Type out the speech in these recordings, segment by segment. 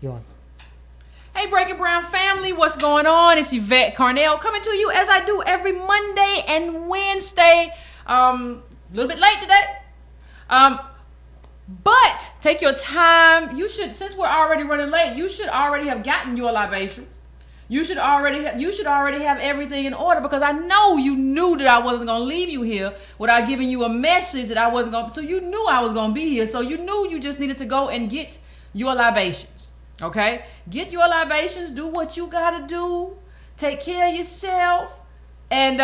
You're on. Hey, Breaking Brown family, what's going on? It's Yvette Carnell coming to you as I do every Monday and Wednesday. A little bit late today. But take your time. You should, since we're already running late, you should already have gotten your libations. You should already have everything in order, because I know you knew that I wasn't going to leave you here without giving you a message that I wasn't going to. So you knew I was going to be here. So you knew you just needed to go and get your libations. Okay? Get your libations. Do what you got to do. Take care of yourself. And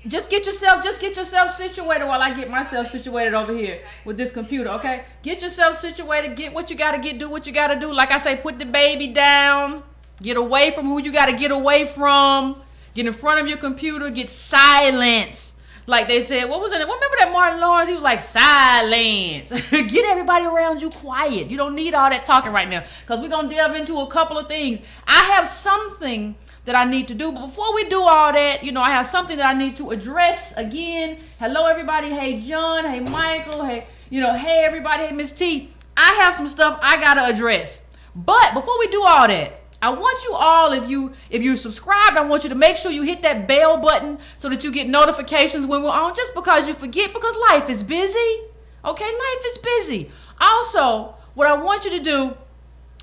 just get yourself situated while I get myself situated over here with this computer, okay? Get yourself situated. Get what you got to get. Do what you got to do. Like I say, put the baby down. Get away from who you got to get away from. Get in front of your computer. Get silence. Like they said, what was it? Remember that Martin Lawrence? He was like, silence. Get everybody around you quiet. You don't need all that talking right now, because we're going to delve into a couple of things. I have something that I need to do. But before we do all that, I have something that I need to address again. Hello, everybody. Hey, John. Hey, Michael. Hey, hey, everybody. Hey, Miss T. I have some stuff I got to address. But before we do all that, I want you all, if you subscribed, I want you to make sure you hit that bell button so that you get notifications when we're on, just because you forget, because life is busy. Okay, life is busy. Also, what I want you to do,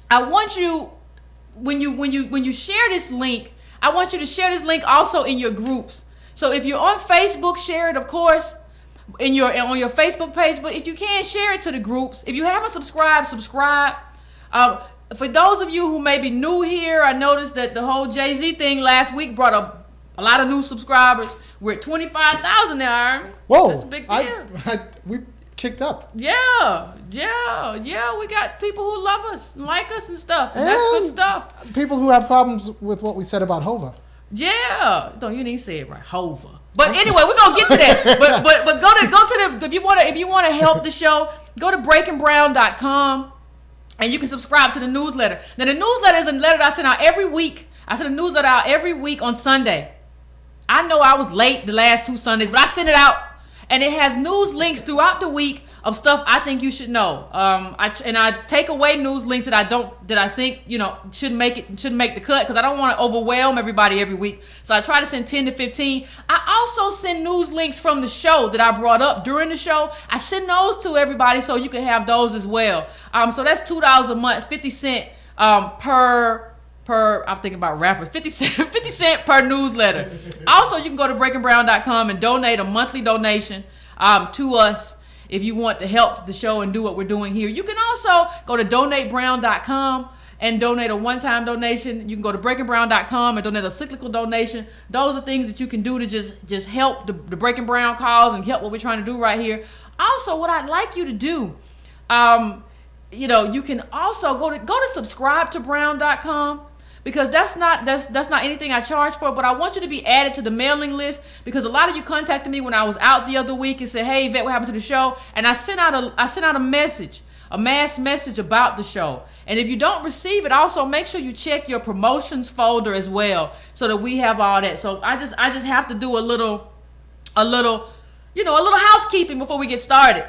I want you, when you share this link, I want you to share this link also in your groups. So if you're on Facebook, share it, of course, on your Facebook page. But if you can't, share it to the groups. If you haven't subscribed, subscribe. For those of you who may be new here, I noticed that the whole Jay-Z thing last week brought up a lot of new subscribers. We're at 25,000 now, Aaron. Whoa. That's a big deal. We kicked up. Yeah. We got people who love us and like us and stuff. And that's good stuff. People who have problems with what we said about Hova. Yeah. No, you didn't say it right. Hova. But anyway, we're gonna get to that. But go to the if you wanna help the show, go to breakingbrown.com. And you can subscribe to the newsletter. Now, the newsletter is a letter that I send out every week. I send a newsletter out every week on Sunday. I know I was late the last 2 Sundays, but I send it out. And it has news links throughout the week of stuff I think you should know. I take away news links that I think shouldn't make the cut, because I don't want to overwhelm everybody every week. So I try to send 10 to 15. I also send news links from the show that I brought up during the show. I send those to everybody so you can have those as well. So that's $2 a month, 50 cents per. I'm thinking about rappers. 50 cent per newsletter. Also, you can go to breakingbrown.com and donate a monthly donation to us if you want to help the show and do what we're doing here. You can also go to donatebrown.com and donate a one-time donation. You can go to breakingbrown.com and donate a cyclical donation. Those are things that you can do to just help the Breaking Brown cause and help what we're trying to do right here. Also, what I'd like you to do, you can also go to subscribe-to-brown.com. Because that's not anything I charge for, but I want you to be added to the mailing list, because a lot of you contacted me when I was out the other week and said, "Hey, Yvette, what happened to the show?" And I sent out a message, a mass message about the show. And if you don't receive it, also make sure you check your promotions folder as well, so that we have all that. So I just have to do a little housekeeping before we get started.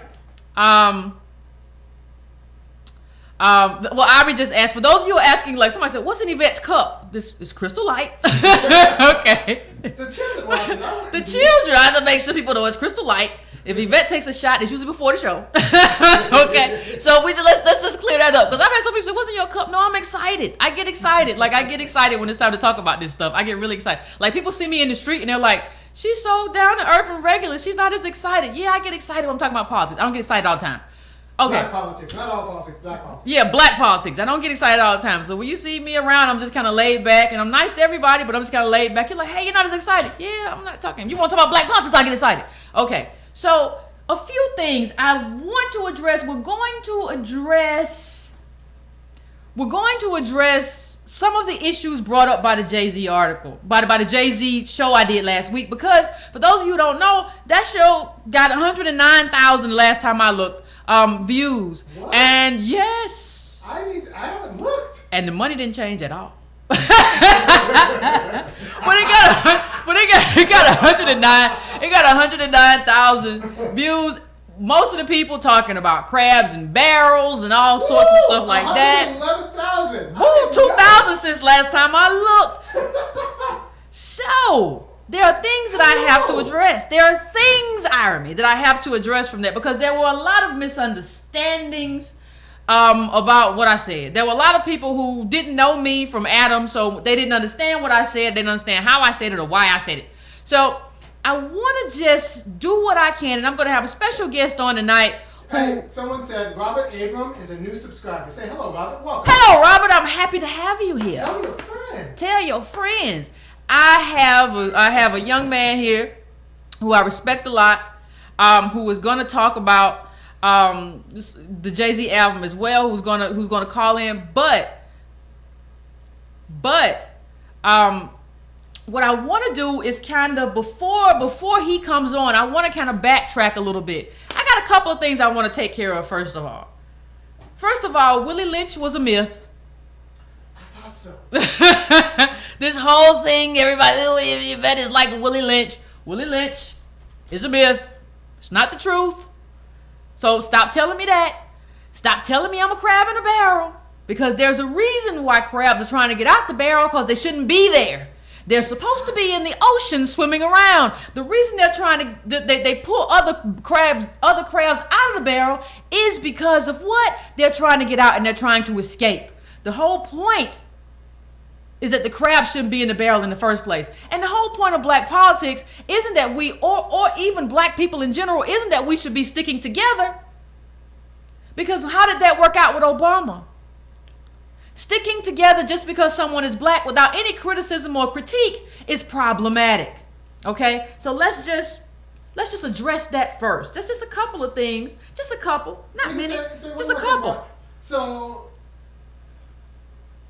Well, Aubrey just asked, for those of you who are asking, like somebody said, what's in Yvette's cup? This is Crystal Light. Okay. The children watch it. The children. I have to make sure people know it's Crystal Light. If Yvette takes a shot, it's usually before the show. Okay. So let's just clear that up. Because I've had some people say, what's in your cup? No, I'm excited. I get excited. Like, I get excited when it's time to talk about this stuff. I get really excited. Like, people see me in the street and they're like, she's so down to earth and regular. She's not as excited. Yeah, I get excited when I'm talking about politics. I don't get excited all the time. Okay. Black politics, not all politics, black politics. Yeah, black politics. I don't get excited all the time. So when you see me around, I'm just kind of laid back, and I'm nice to everybody, but I'm just kind of laid back. You're like, hey, you're not as excited. Yeah, I'm not talking. You want to talk about black politics, I get excited. Okay, so a few things I want to address. We're going to address some of the issues brought up by the Jay-Z article, by the Jay-Z show I did last week, because for those of you who don't know, that show got 109,000 last time I looked. Views. What? And yes, I haven't looked. And the money didn't change at all. But it got 109. It got 109,000 views. Most of the people talking about crabs and barrels and all sorts of stuff like that. 111,000. Woo, 2000 since last time I looked. So, there are things that I have to address. There are things, Irony, that I have to address from that because there were a lot of misunderstandings about what I said. There were a lot of people who didn't know me from Adam, so they didn't understand what I said. They didn't understand how I said it or why I said it. So, I want to just do what I can, and I'm going to have a special guest on tonight. Hey, someone said Robert Abram is a new subscriber. Say hello, Robert. Welcome. Hello, Robert. I'm happy to have you here. Tell your friends. Tell your friends. I have a young man here who I respect a lot, who is going to talk about the Jay-Z album as well. Who's gonna call in, but what I want to do is kind of before he comes on, I want to kind of backtrack a little bit. I got a couple of things I want to take care of. First of all, Willie Lynch was a myth. I thought so. This whole thing, everybody, Yvette is like Willie Lynch. Willie Lynch is a myth. It's not the truth. So stop telling me that. Stop telling me I'm a crab in a barrel. Because there's a reason why crabs are trying to get out the barrel, because they shouldn't be there. They're supposed to be in the ocean swimming around. The reason they're trying to, they pull other crabs out of the barrel is because of what? They're trying to get out and they're trying to escape. The whole point is that the crab shouldn't be in the barrel in the first place. And the whole point of black politics isn't that we, or even black people in general, isn't that we should be sticking together. Because how did that work out with Obama? Sticking together just because someone is black without any criticism or critique is problematic. Okay? So let's just address that first. That's just a couple of things. Just a couple. Not many. Just a couple. So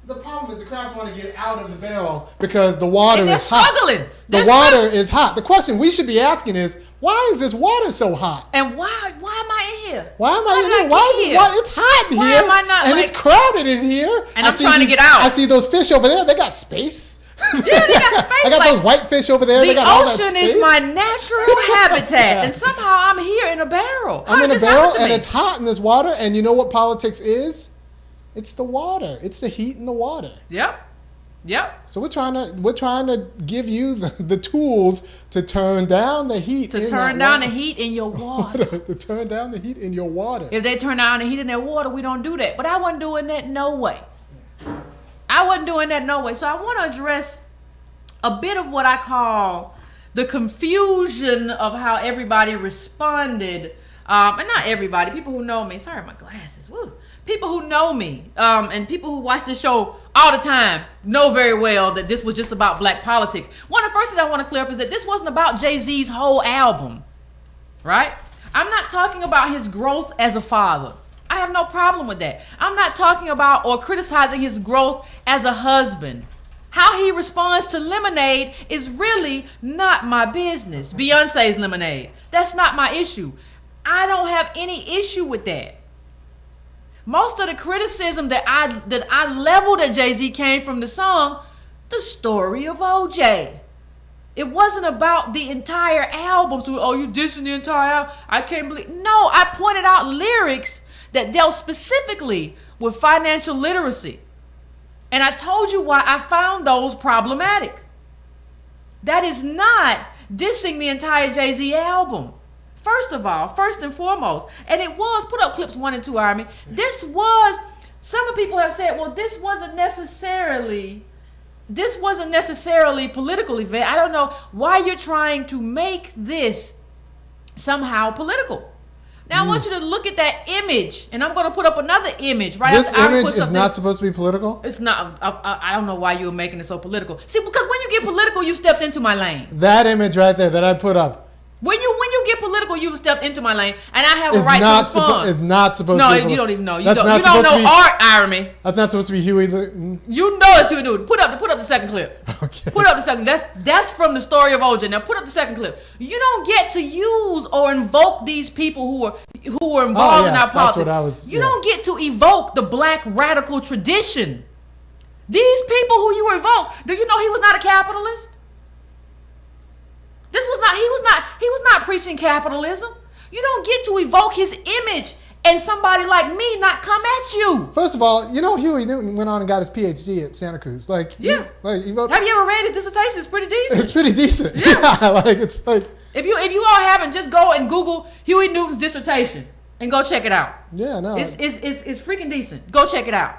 the problem is the crabs want to get out of the barrel because the water is hot. Struggling. The water is hot. The question we should be asking is, why is this water so hot? And why am I in here? Why am I in here? Why is it water? It's hot in here. Why am I not and it's crowded in here. And I'm trying to get out. I see those fish over there. They got space. Yeah, they got space. I got those white fish over there. The they got all that ocean space. is my natural habitat, and somehow I'm here in a barrel. I'm in a barrel, and it's hot in this water. And you know what politics is? It's the water. It's the heat in the water. Yep. So we're trying to give you the tools to turn down the heat. To turn down the heat in your water. To turn down the heat in your water. If they turn down the heat in their water, we don't do that. But I wasn't doing that no way. So I want to address a bit of what I call the confusion of how everybody responded. And not everybody, people who know me. Sorry, my glasses. Woo. People who know me and people who watch this show all the time know very well that this was just about black politics. One of the first things I want to clear up is that this wasn't about Jay-Z's whole album, right? I'm not talking about his growth as a father. I have no problem with that. I'm not talking about or criticizing his growth as a husband. How he responds to Lemonade is really not my business. Beyonce's Lemonade. That's not my issue. I don't have any issue with that. Most of the criticism that I leveled at Jay-Z came from the song, The Story of OJ. It wasn't about the entire album. So, oh, you dissing the entire album? I can't believe. No, I pointed out lyrics that dealt specifically with financial literacy. And I told you why I found those problematic. That is not dissing the entire Jay-Z album. First of all, first and foremost, and it was, put up clips 1 and 2, Army. This was, some of people have said, well, this wasn't necessarily political, Yvette. I don't know why you're trying to make this somehow political. Now I want you to look at that image, and I'm going to put up another image right This after image is not supposed to be political? It's not. I don't know why you were making it so political. See, because when you get political, you stepped into my lane. That image right there that I put up. When you get political, you've stepped into my lane, and I have a right to respond. It's not supposed to be. No, you don't even know. You don't know art, Irony. That's not supposed to be Huey. You know it's Huey Newton. Put up the second clip. Okay. Put up the second. That's from The Story of OJ. Now put up the second clip. You don't get to use or invoke these people who were involved in our politics. That's what I was. You don't get to evoke the black radical tradition. These people who you evoke, do you know he was not a capitalist? He was not preaching capitalism. You don't get to evoke his image and somebody like me not come at you? First of all, Huey Newton went on and got his PhD at Santa Cruz. Like, Yeah. he wrote, Have you ever read his dissertation? It's pretty decent. it's pretty decent. Yeah. Like, it's like. If you all haven't, just go and Google Huey Newton's dissertation and go check it out. Yeah, no. It's freaking decent. Go check it out.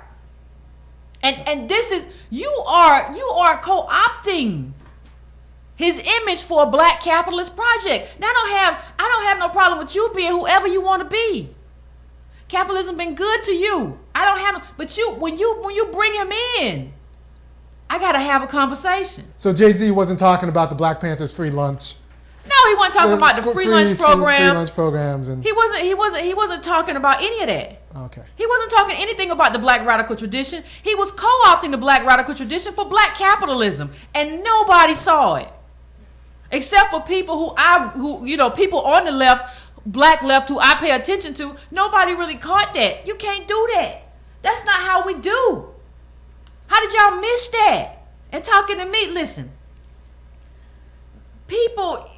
And this is you are co-opting his image for a black capitalist project. Now I don't have no problem with you being whoever you want to be. Capitalism been good to you. I don't have no, but when you bring him in, I gotta have a conversation. So Jay-Z wasn't talking about the Black Panthers free lunch. No, he wasn't talking about the free lunch program. Free lunch programs and he wasn't talking about any of that. Okay. He wasn't talking anything about the black radical tradition. He was co-opting the black radical tradition for black capitalism, and nobody saw it, except for people who people on the left, black left, who I pay attention to. Nobody really caught that. You can't do that. That's not how we do. How did y'all miss that? And talking to me, listen, people,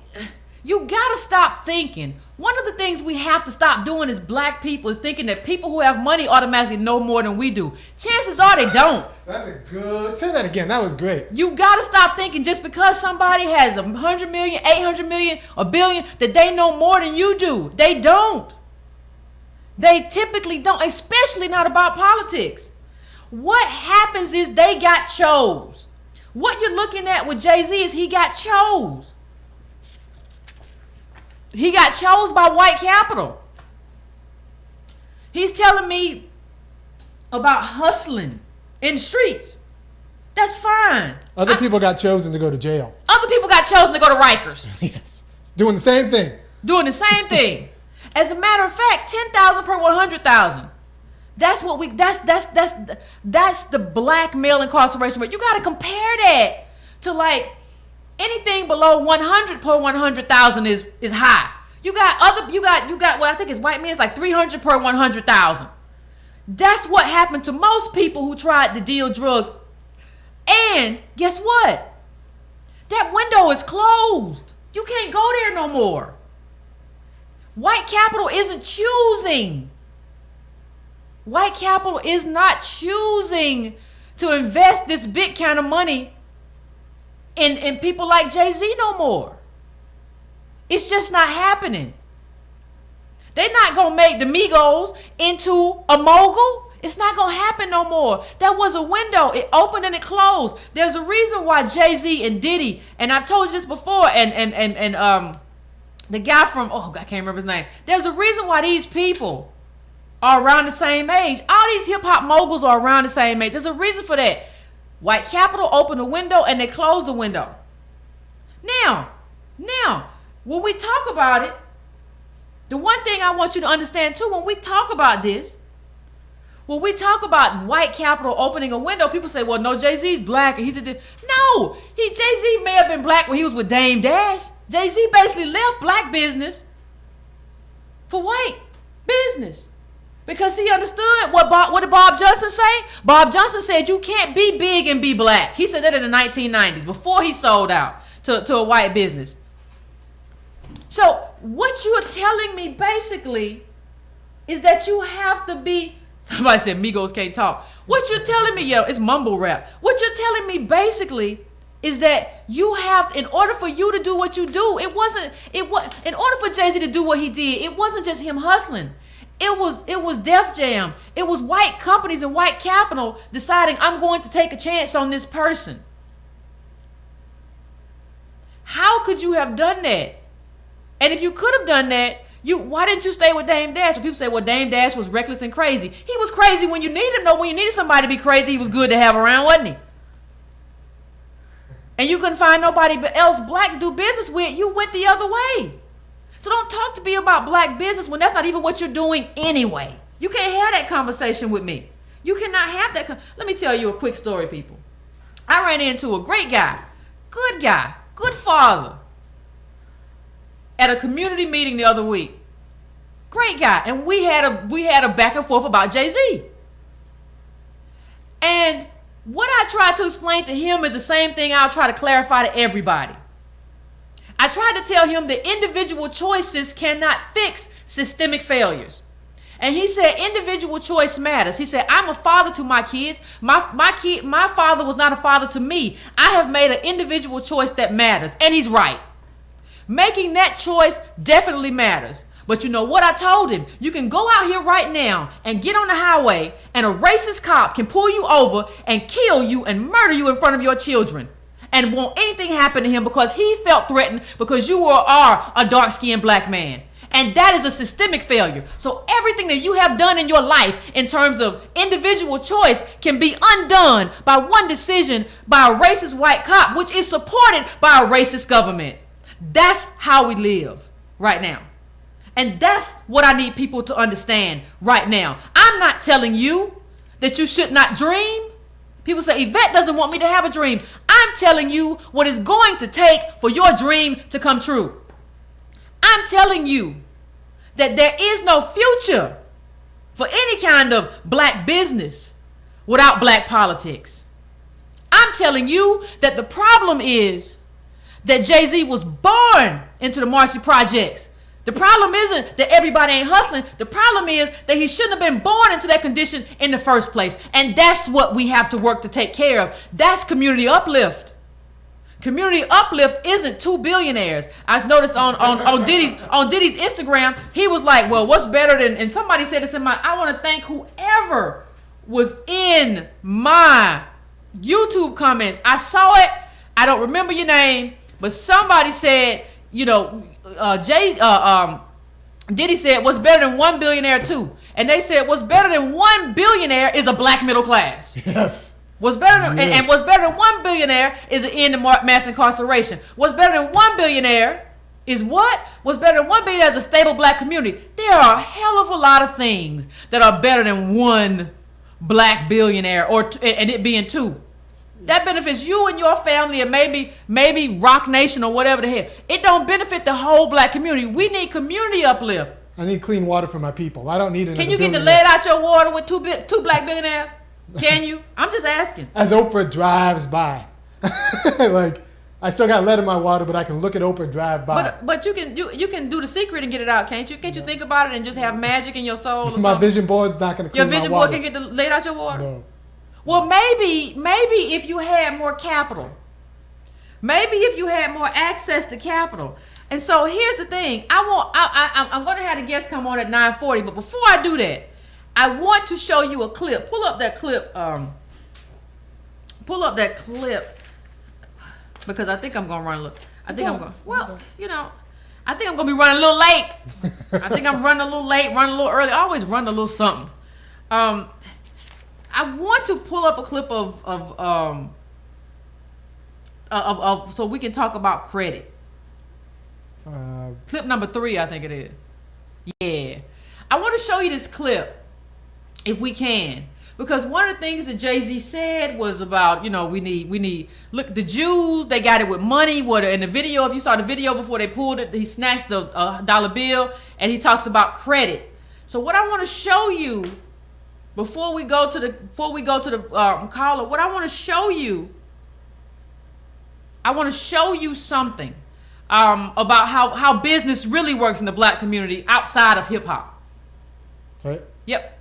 you gotta stop thinking. One of the things we have to stop doing as black people is thinking that people who have money automatically know more than we do. Chances are they don't. That's a good. Say that again. That was great. You gotta stop thinking just because somebody has 100 million, 800 million, a billion, that they know more than you do. They don't. They typically don't, especially not about politics. What happens is they got chose. What you're looking at with Jay-Z is he got chose. He got chose by white capital. He's telling me about hustling in the streets. That's fine. Other people got chosen to go to jail. Other people got chosen to go to Rikers. Yes. It's doing the same thing. Doing the same thing. As a matter of fact, 10,000 per 100,000. That's what that's the black male incarceration rate. You got to compare that to like anything below 100 per 100,000 is high. You got well, I think it's white men. It's like 300 per 100,000. That's what happened to most people who tried to deal drugs. And guess what? That window is closed. You can't go there no more. White capital isn't choosing. White capital is not choosing to invest this big kind of money in people like Jay-Z no more. It's just not happening. They're not going to make the Migos into a mogul. It's not going to happen no more. That was a window. It opened and it closed. There's a reason why Jay-Z and Diddy, and I've told you this before, and the guy from, I can't remember his name. There's a reason why these people are around the same age. All these hip-hop moguls are around the same age. There's a reason for that. White capital opened the window and they closed the window. Now, when we talk about it, the one thing I want you to understand too, when we talk about this, when we talk about white capital opening a window, people say, well, no, Jay-Z's black. And no, Jay-Z may have been black when he was with Dame Dash. Jay-Z basically left black business for white business because he understood what did Bob Johnson say? Bob Johnson said you can't be big and be black. He said that in the 1990s before he sold out to a white business. So what you're telling me basically is that you have to be, somebody said Migos can't talk. What you're telling me, it's mumble rap. What you're telling me basically is that you have, in order for you to do what you do, in order for Jay-Z to do what he did, it wasn't just him hustling. It was Def Jam. It was white companies and white capital deciding I'm going to take a chance on this person. How could you have done that? And if you could have done that, why didn't you stay with Dame Dash? When people say, well, Dame Dash was reckless and crazy. He was crazy when you needed him. No, when you needed somebody to be crazy, he was good to have around, wasn't he? And you couldn't find nobody else black to do business with. You went the other way. So don't talk to me about black business when that's not even what you're doing anyway. You can't have that conversation with me. You cannot have that. Let me tell you a quick story, people. I ran into a great guy, good father, at a community meeting the other week. Great guy. And we had a back and forth about Jay-Z. And what I tried to explain to him is the same thing I'll try to clarify to everybody. I tried to tell him that individual choices cannot fix systemic failures. And he said individual choice matters. He said, I'm a father to my kids. My father was not a father to me. I have made an individual choice that matters. And he's right. Making that choice definitely matters. But you know what I told him? You can go out here right now and get on the highway and a racist cop can pull you over and kill you and murder you in front of your children. And won't anything happen to him because he felt threatened because you are a dark-skinned black man. And that is a systemic failure. So everything that you have done in your life in terms of individual choice can be undone by one decision by a racist white cop, which is supported by a racist government. That's how we live right now. And that's what I need people to understand right now. I'm not telling you that you should not dream. People say, Yvette doesn't want me to have a dream. I'm telling you what it's going to take for your dream to come true. I'm telling you that there is no future for any kind of black business without black politics. I'm telling you that the problem is that Jay-Z was born into the Marcy Projects. The problem isn't that everybody ain't hustling. The problem is that he shouldn't have been born into that condition in the first place. And that's what we have to work to take care of. That's community uplift. Community uplift isn't two billionaires. I noticed on Diddy's Instagram, he was like, well, what's better than, and somebody said this I want to thank whoever was in my YouTube comments. I saw it. I don't remember your name, but somebody said, you know, Diddy said, what's better than one billionaire too? And they said, what's better than one billionaire is a black middle class. Yes. What's better than, and what's better than one billionaire is an end to mass incarceration. What's better than one billionaire is what? What's better than one billionaire is a stable black community. There are a hell of a lot of things that are better than one black billionaire and it being two. That benefits you and your family and maybe Rock Nation or whatever the hell. It don't benefit the whole black community. We need community uplift. I need clean water for my people. I don't need another Can you get the lead out your water with two black billionaires? Can you? I'm just asking. As Oprah drives by. Like, I still got lead in my water, but I can look at Oprah drive by. But you can do The Secret and get it out, can't you? Can't you think about it and just have magic in your soul or My something? vision board's not going to clean my water. Your vision board can get the lead out your water? No. Well, maybe if you had more capital. Maybe if you had more access to capital. And so here's the thing. I'm going to have the guests come on at 9:40, but before I do that, I want to show you a clip. Pull up that clip. Because I think I'm going to run a little. I think I'm going to be running a little late. I think I'm running a little late, running a little early. I always run a little something. I want to pull up a clip of so we can talk about credit. Clip number 3, I think it is. Yeah. I want to show you this clip, if we can. Because one of the things that Jay-Z said was about, we need, look, the Jews, they got it with money. In the video, if you saw the video before they pulled it, he snatched a dollar bill, and he talks about credit. So what I want to show you, before we go to the caller, what I want to show you, something about how business really works in the black community outside of hip hop. Right? Yep.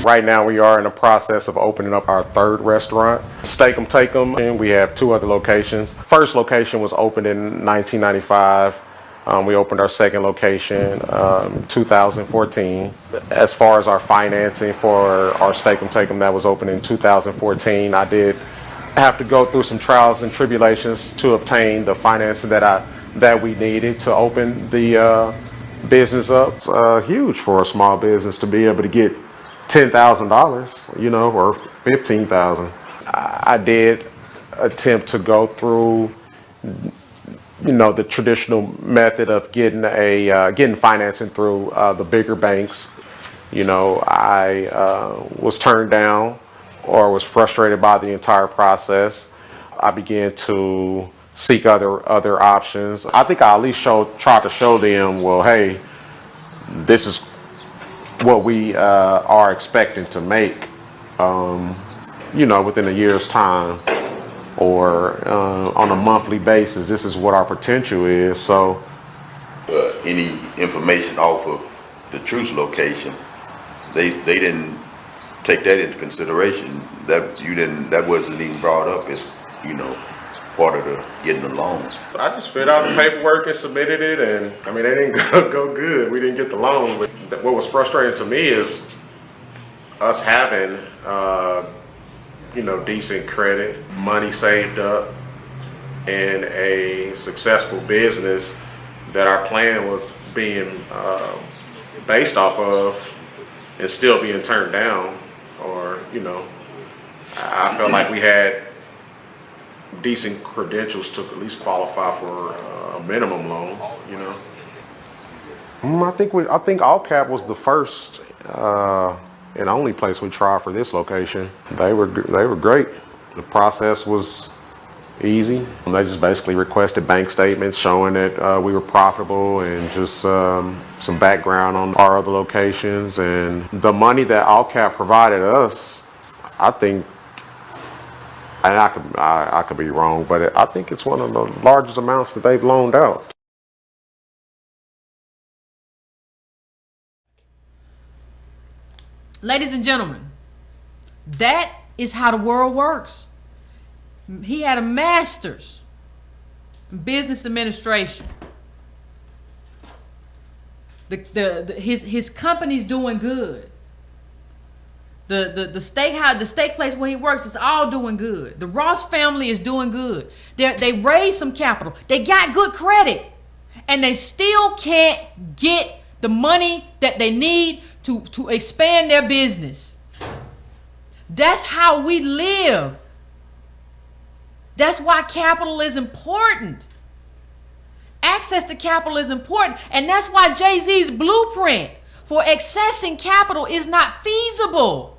Right now we are in the process of opening up our 3rd restaurant, Steak 'em Take 'em, and we have 2 other locations. First location was opened in 1995. We opened our 2nd location 2014. As far as our financing for our Steak 'em Take 'em that was opened in 2014, I did have to go through some trials and tribulations to obtain the financing that we needed to open the business up. It's huge for a small business to be able to get $10,000, or $15,000. I did attempt to go through, the traditional method of getting financing through the bigger banks. I was turned down or was frustrated by the entire process. I began to seek other options. I think I at least tried to show them, well, hey, this is what we are expecting to make, within a year's time or on a monthly basis, this is what our potential is. So Any information off of the truce location, they didn't take that into consideration. That wasn't even brought up as, part of the getting the loan. I just filled out the paperwork and submitted it, and I mean, they didn't go good. We didn't get the loan, but what was frustrating to me is us having, decent credit, money saved up, and a successful business that our plan was being based off of, and still being turned down. Or, I felt like we had decent credentials to at least qualify for a minimum loan, I think All Cap was the first and only place we tried for this location. They were great. The process was easy. They just basically requested bank statements showing that we were profitable, and just some background on our other locations. And the money that All Cap provided us, I think, and I could be wrong, but I think it's one of the largest amounts that they've loaned out. Ladies and gentlemen, that is how the world works. He had a master's in business administration. His company's doing good. The steak place where he works is all doing good. The Ross family is doing good. They raised some capital. They got good credit, and they still can't get the money that they need to expand their business. That's how we live. That's why capital is important. Access to capital is important, and that's why Jay-Z's blueprint for accessing capital is not feasible.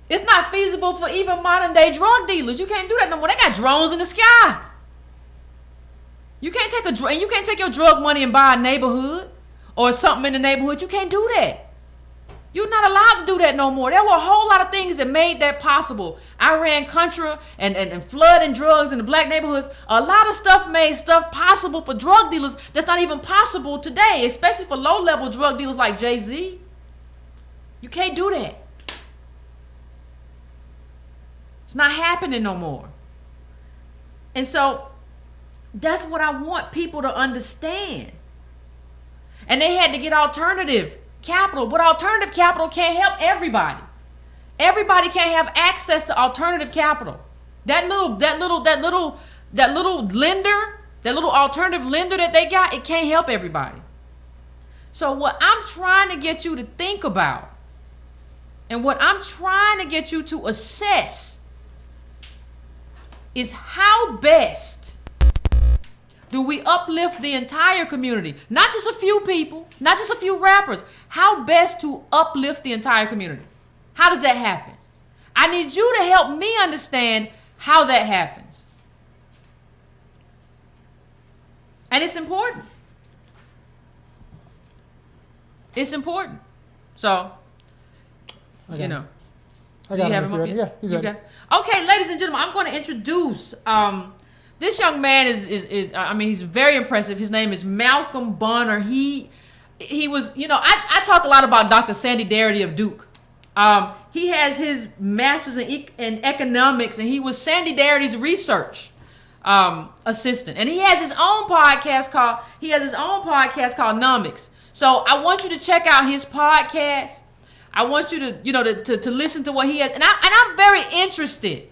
It's not feasible for even modern day drug dealers. You can't do that no more. They got drones in the sky. You can't take your drug money and buy a neighborhood or something in the neighborhood. You can't do that. You're not allowed to do that no more. There were a whole lot of things that made that possible. Iran-Contra and flood and drugs in the black neighborhoods. A lot of stuff made stuff possible for drug dealers that's not even possible today, especially for low-level drug dealers like Jay-Z. You can't do that. It's not happening no more. And so that's what I want people to understand. And they had to get alternative capital, but alternative capital can't help everybody. Everybody can't have access to alternative capital. That little lender, that little alternative lender that they got, it can't help everybody. So what I'm trying to get you to think about, and what I'm trying to get you to assess, is how best do we uplift the entire community? Not just a few people, not just a few rappers. How best to uplift the entire community? How does that happen? I need you to help me understand how that happens. And it's important. It's important. So, I you got know. I got him. him. Yeah, he's ready. Okay, ladies and gentlemen, I'm going to introduce this young man is he's very impressive. His name is Malcolm Bonner. He was, I talk a lot about Dr. Sandy Darity of Duke. He has his master's in economics, and he was Sandy Darity's research assistant. And he has his own podcast called Nomics. So I want you to check out his podcast. I want you to listen to what he has. And I'm very interested.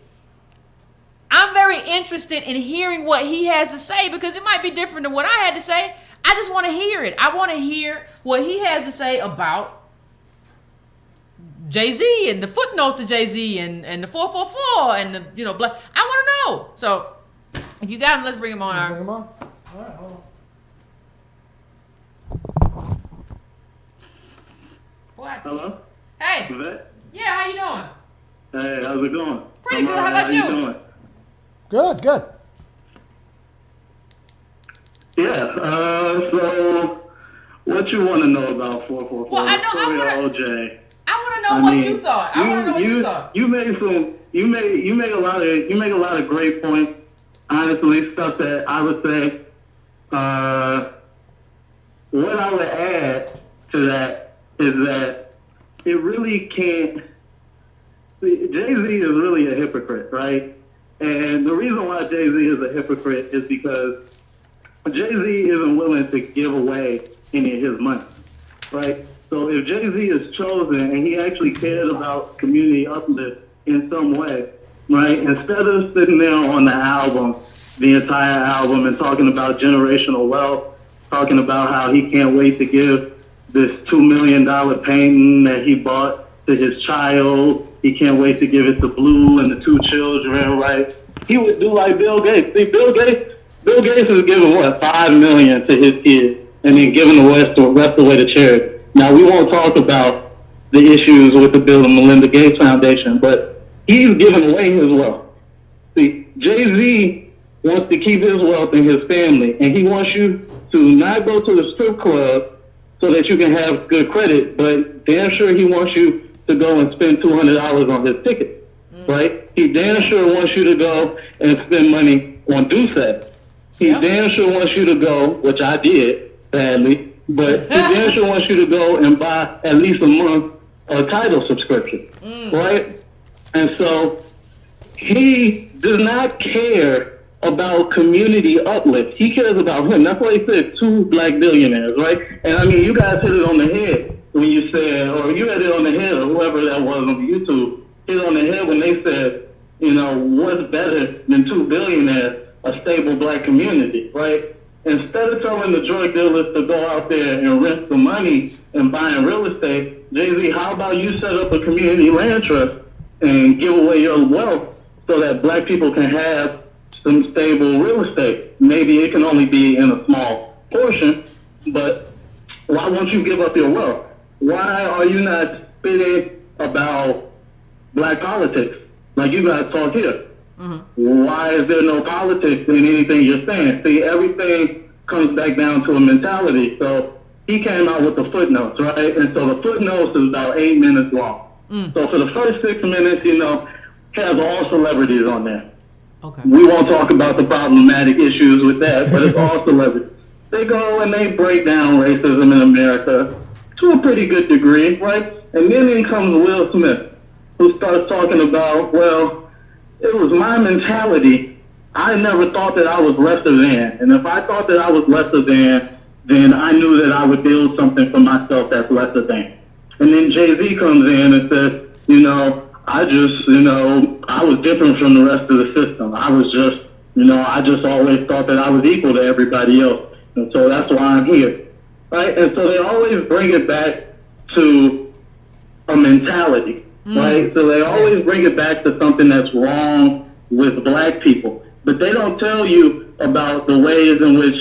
I'm very interested in hearing what he has to say, because it might be different than what I had to say. I just want to hear it. I want to hear what he has to say about Jay-Z and the footnotes to Jay-Z and the 444 and the, black. I want to know. So if you got him, let's bring him on. Bring him on. All right, hold on. Hello? Hey. Yvette? Yeah, how you doing? Hey, how's it going? Pretty good. How about you? Doing? Good. Yeah, so what you want to know about 444? Well, I want to know what you thought. I want to know what you thought. you make a lot of great points. Honestly, stuff that I would say. What I would add to that is that it really can't. Jay-Z is really a hypocrite, right? And the reason why Jay-Z is a hypocrite is because Jay-Z isn't willing to give away any of his money, right? So if Jay-Z is chosen and he actually cares about community uplift in some way, right? Instead of sitting there on the album, the entire album, and talking about generational wealth, talking about how he can't wait to give this $2 million painting that he bought to his child. He can't wait to give it to Blue and the 2 children, right? He would do like Bill Gates. See, Bill Gates is giving, $5 million to his kids and then giving the rest away to charity. Now, we won't talk about the issues with the Bill and Melinda Gates Foundation, but he's giving away his wealth. See, Jay-Z wants to keep his wealth in his family, and he wants you to not go to the strip club so that you can have good credit, but damn sure he wants you to go and spend $200 on his ticket, right? He damn sure wants you to go and spend money on Doucette. He damn sure wants you to go, which I did badly, but he damn sure wants you to go and buy at least a month a Tidal subscription, right? And so he does not care about community uplift. He cares about him. That's why he said 2 black billionaires, right? And I mean, you guys hit it on the head when you said, or you had it on the head, or whoever that was on YouTube, hit it on the head when they said, what's better than 2 billionaires? A stable black community, right? Instead of telling the drug dealers to go out there and risk the money and buying real estate, Jay-Z, how about you set up a community land trust and give away your wealth so that black people can have some stable real estate? Maybe it can only be in a small portion, but why won't you give up your wealth? Why are you not spitting about black politics like you guys talk here? Why is there no politics in anything you're saying? See, everything comes back down to a mentality. So he came out with the footnotes, right? And so the footnotes is about 8 minutes long. So for the first 6 minutes, has all celebrities on there. Okay. We won't talk about the problematic issues with that, but it's all celebrities. They go and they break down racism in America to a pretty good degree, right? And then in comes Will Smith, who starts talking about, it was my mentality. I never thought that I was lesser than. And if I thought that I was lesser than, then I knew that I would build something for myself that's lesser than. And then Jay-Z comes in and says, I was different from the rest of the system. I was just, I just always thought that I was equal to everybody else. And so that's why I'm here. Right? And so they always bring it back to a mentality. Right? So they always bring it back to something that's wrong with black people. But they don't tell you about the ways in which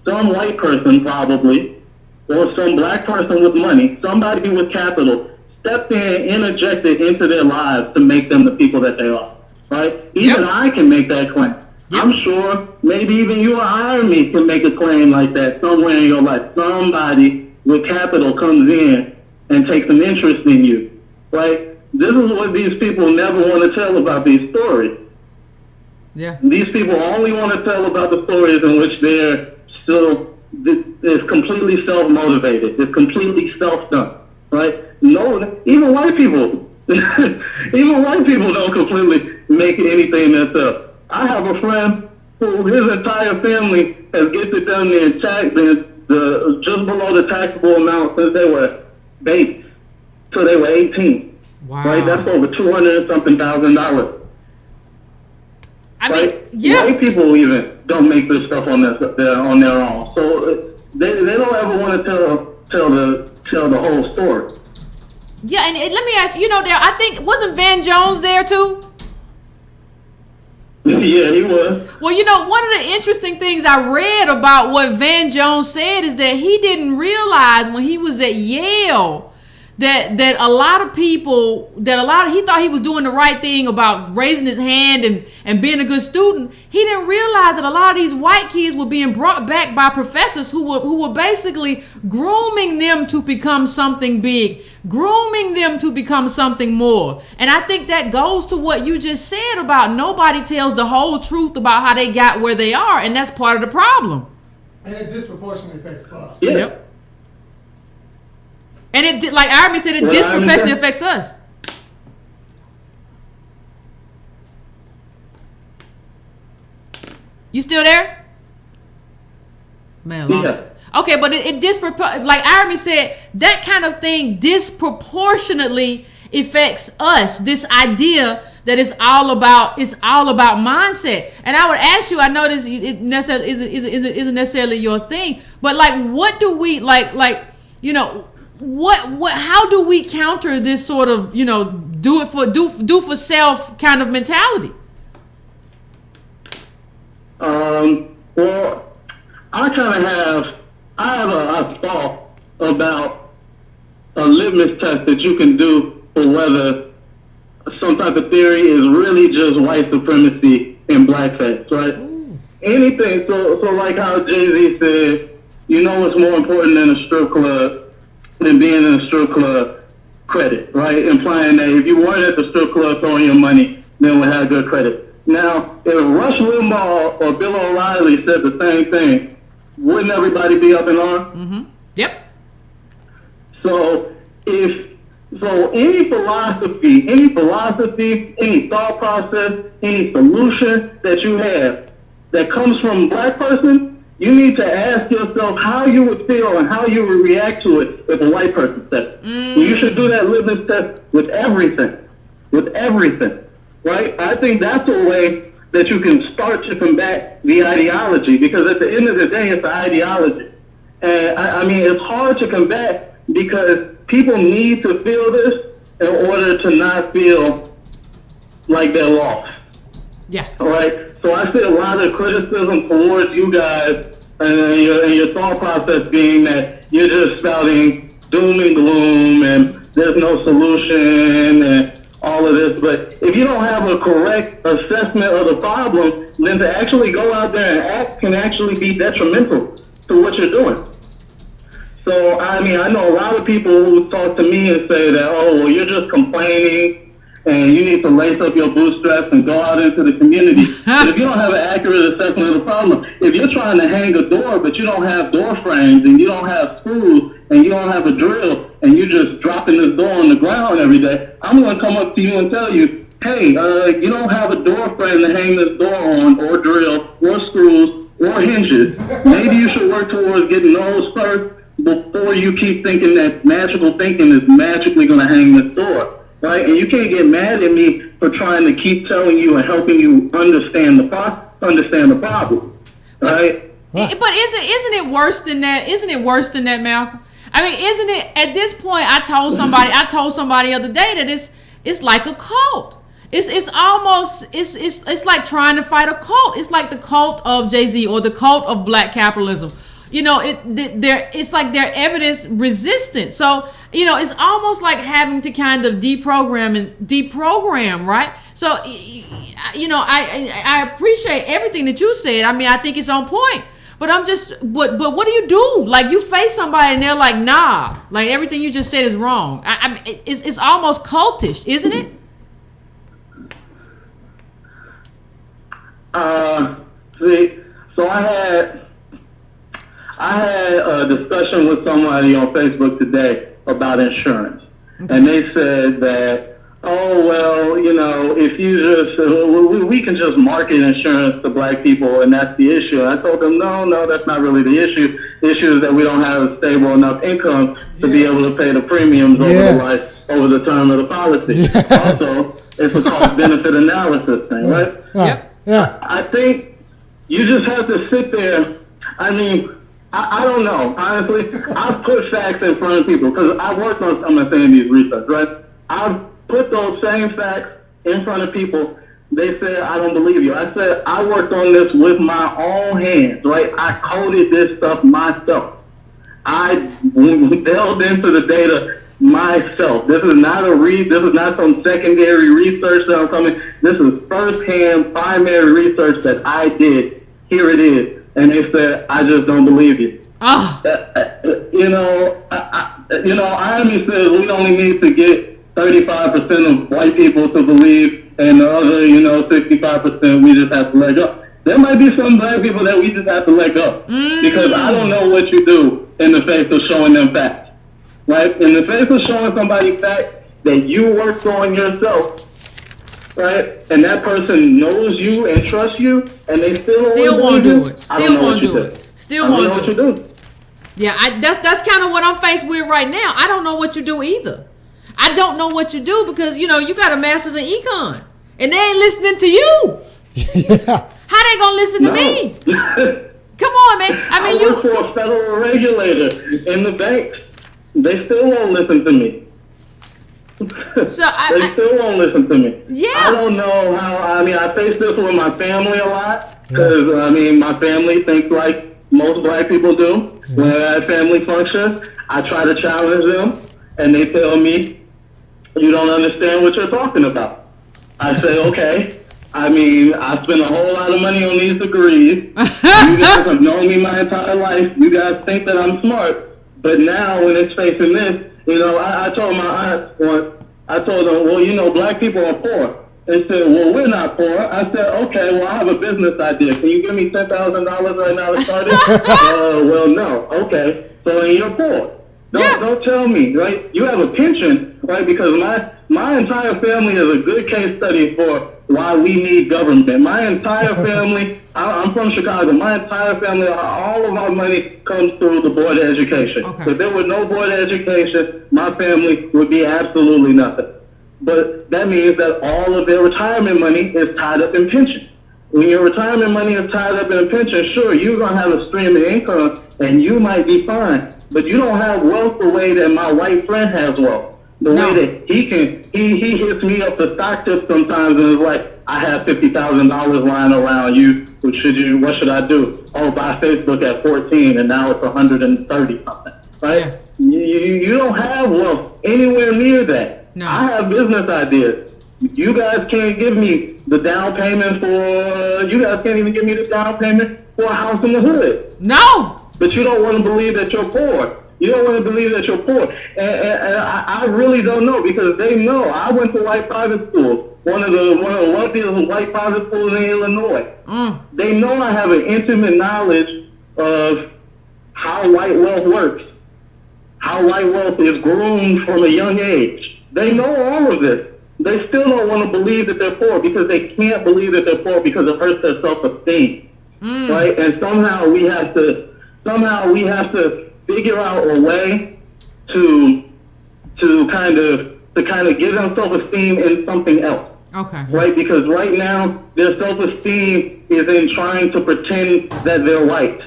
some white person probably, or some black person with money, somebody with capital, stepped in, interjected into their lives to make them the people that they are. Right? Even I can make that claim. I'm sure maybe even you or I me can make a claim like that somewhere in your life. Somebody with capital comes in and takes an interest in you. Right? This is what these people never want to tell about these stories. Yeah. These people only want to tell about the stories in which they're still, it's completely self-motivated. It's completely self-done, right? No, even white people, even white people don't completely make anything that's up. I have a friend who his entire family has gifted them their tax, just below the taxable amount since they were babies, till they were 18. Wow. Right, that's over $200-something thousand. I mean, White people even don't make this stuff on their own. So they don't ever want to tell the whole story. Yeah, and let me ask you, I think, wasn't Van Jones there too? Yeah, he was. Well, one of the interesting things I read about what Van Jones said is that he didn't realize when he was at Yale that a lot of people, he thought he was doing the right thing about raising his hand and being a good student. He didn't realize that a lot of these white kids were being brought back by professors who were basically grooming them to become something big, grooming them to become something more. And I think that goes to what you just said about nobody tells the whole truth about how they got where they are, and that's part of the problem. And it disproportionately affects us. Yeah. Yep. And it, like Irving said, it disproportionately affects us. You still there? Man, Yeah. okay, but it like Irving said, that kind of thing disproportionately affects us. This idea that it's all about mindset. And I would ask you, I know this it necessarily isn't necessarily your thing, but like, what do we like? You know, what? How do we counter this sort of, you know, do for self kind of mentality? Well, I have a thought about a litmus test that you can do for whether some type of theory is really just white supremacy and blackface, right? Ooh. Anything. So like how Jay-Z said, you know what's more important than a strip club than being in a strip club? Credit, right? Implying that if you weren't at the strip club throwing your money, then we'll have good credit. Now, if Rush Limbaugh or Bill O'Reilly said the same thing, wouldn't everybody be up in arms? Mm-hmm. Yep. So any philosophy, any thought process, any solution that you have that comes from a black person, you need to ask yourself how you would feel and how you would react to it if a white person said it. You should do that litmus test with everything, right? I think that's a way that you can start to combat the ideology, because at the end of the day, it's the ideology. And I mean, it's hard to combat because people need to feel this in order to not feel like they're lost. Yeah. All right. So I see a lot of criticism towards you guys and your thought process being that you're just spouting doom and gloom and there's no solution and all of this. But if you don't have a correct assessment of the problem, then to actually go out there and act can actually be detrimental to what you're doing. So, I mean, I know a lot of people who talk to me and say that, oh, well, you're just complaining and you need to lace up your bootstraps and go out into the community. But if you don't have an accurate assessment of the problem, if you're trying to hang a door but you don't have door frames and you don't have screws and you don't have a drill and you're just dropping this door on the ground every day, I'm going to come up to you and tell you, hey, you don't have a door frame to hang this door on, or drill, or screws, or hinges. Maybe you should work towards getting those first before you keep thinking that magical thinking is magically going to hang this door. Right? And you can't get mad at me for trying to keep telling you and helping you understand the problem. Right? But isn't it worse than that? Isn't it worse than that, Malcolm? I mean, isn't it at this point? I told somebody the other day that it's like a cult. It's almost it's like trying to fight a cult. It's like the cult of Jay-Z or the cult of black capitalism. You know, it's like they're evidence resistant. So, you know, it's almost like having to kind of deprogram, right? So, you know, I appreciate everything that you said. I mean, I think it's on point. But but what do you do? Like, you face somebody and they're like, nah, like everything you just said is wrong. I mean, it's almost cultish, isn't it? See, so I had a discussion with somebody on Facebook today about insurance. Okay. And they said that, oh, well, you know, if you just, we can just market insurance to black people and that's the issue. And I told them, no, that's not really the issue. The issue is that we don't have a stable enough income to be able to pay the premiums over the term of the policy. Yes. Also, it's a cost-benefit analysis thing, right? Yep. Yeah. I think you just have to sit there. I mean, I don't know. Honestly, I've put facts in front of people because I worked on some of Sandy's research, right? I've put those same facts in front of people. They said, I don't believe you. I said, I worked on this with my own hands, right? I coded this stuff myself. I delved into the data myself. This is not this is not some secondary research that I'm coming. This is first-hand primary research that I did. Here it is. And they said, I just don't believe you. Oh. Irony says we only need to get 35% of white people to believe, and the other, 65% we just have to let go. There might be some black people that we just have to let go. Because I don't know what you do in the face of showing them facts. Right? In the face of showing somebody facts that you worked on yourself, right? And that person knows you and trusts you, and they still won't do it. I don't know what you do. Still won't do it. Yeah, that's kind of what I'm faced with right now. I don't know what you do either. I don't know what you do because, you got a master's in econ, and they ain't listening to you. Yeah. How they gonna listen to me? Come on, man. I work for a federal regulator in the banks. They still won't listen to me. They still won't listen to me. Yeah. I don't know how. I face this with my family a lot because my family thinks like most black people do. When I have family functions, I try to challenge them, and they tell me, "You don't understand what you're talking about." I say, "Okay. I spent a whole lot of money on these degrees. You guys have known me my entire life. You guys think that I'm smart, but now when it's facing this, I told my aunt once. I told them, well, black people are poor. They said, well, we're not poor. I said, okay, well, I have a business idea. Can you give me $10,000 right now to start it? Well, no. Okay. So then you're poor. Don't tell me, right? You have a pension, right? Because my entire family is a good case study for why we need government. My entire family, I'm from Chicago. My entire family, all of our money comes through the Board of Education. Okay. If there were no Board of Education, my family would be absolutely nothing. But that means that all of their retirement money is tied up in pension. When your retirement money is tied up in a pension, sure, you're going to have a stream of income, and you might be fine. But you don't have wealth the way that my white friend has wealth. The way that he hits me up the stock tip sometimes and is like, I have $50,000 lying around you. What should I do? Oh, buy Facebook at 14 and now it's 130 something. Right? Yeah. You don't have wealth anywhere near that. No. I have business ideas. You guys can't give me the down payment you guys can't even give me the down payment for a house in the hood. No. But you don't want to believe that you're poor. You don't want to believe that you're poor. And I really don't know because they know. I went to white private schools, one of the wealthiest white private schools in Illinois. They know I have an intimate knowledge of how white wealth works, how white wealth is groomed from a young age. They know all of this. They still don't want to believe that they're poor because they can't believe that they're poor because it hurts their self-esteem. Right? And somehow we have to figure out a way to kind of give them self-esteem in something else. Okay. Right? Because right now their self-esteem is in trying to pretend that they're white.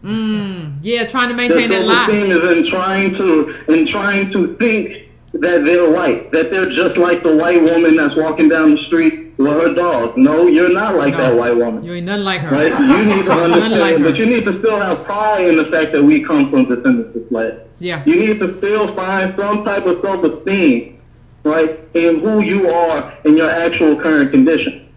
Yeah, trying to maintain that lie. Their self-esteem is in trying to think that they're white, that they're just like the white woman that's walking down the street with her dog. No, you're not like that white woman. You ain't nothing like her. Right? You need to understand, but you need to still have pride in the fact that we come from descendants of slaves. Yeah. You need to still find some type of self-esteem, right, in who you are in your actual current condition.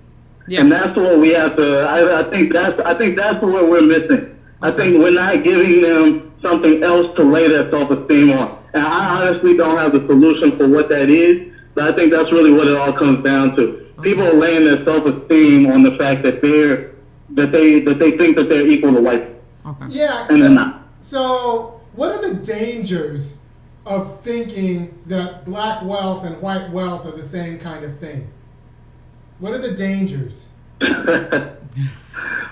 Yeah. And that's what we have to. I think that's what we're missing. I think we're not giving them something else to lay their self-esteem on. And I honestly don't have the solution for what that is, but I think that's really what it all comes down to. People are laying their self-esteem on the fact that they think that they're equal to white people. Okay. Yeah, and they're not. So, what are the dangers of thinking that black wealth and white wealth are the same kind of thing? What are the dangers?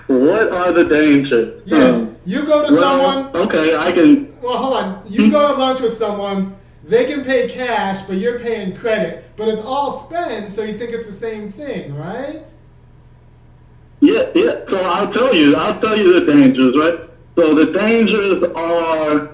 What are the dangers? Yeah, you go to someone. Okay, I can. Well, hold on. You go to lunch with someone. They can pay cash, but you're paying credit. But it's all spend, so you think it's the same thing, right? Yeah. So I'll tell you the dangers, right? So the dangers are.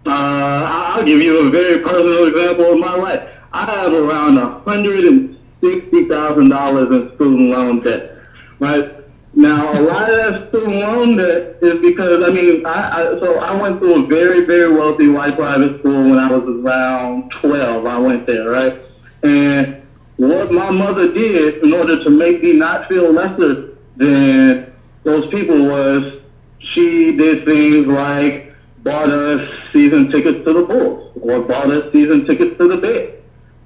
I'll give you a very personal example of my life. I have around $160,000 in student loan debt, right? Now, a lot of that student loan debt is because, I went through a very, very wealthy white private school when I was around 12. I went there, right? And what my mother did in order to make me not feel lesser than those people was she did things like bought us season tickets to the Bulls or bought us season tickets to the Bears.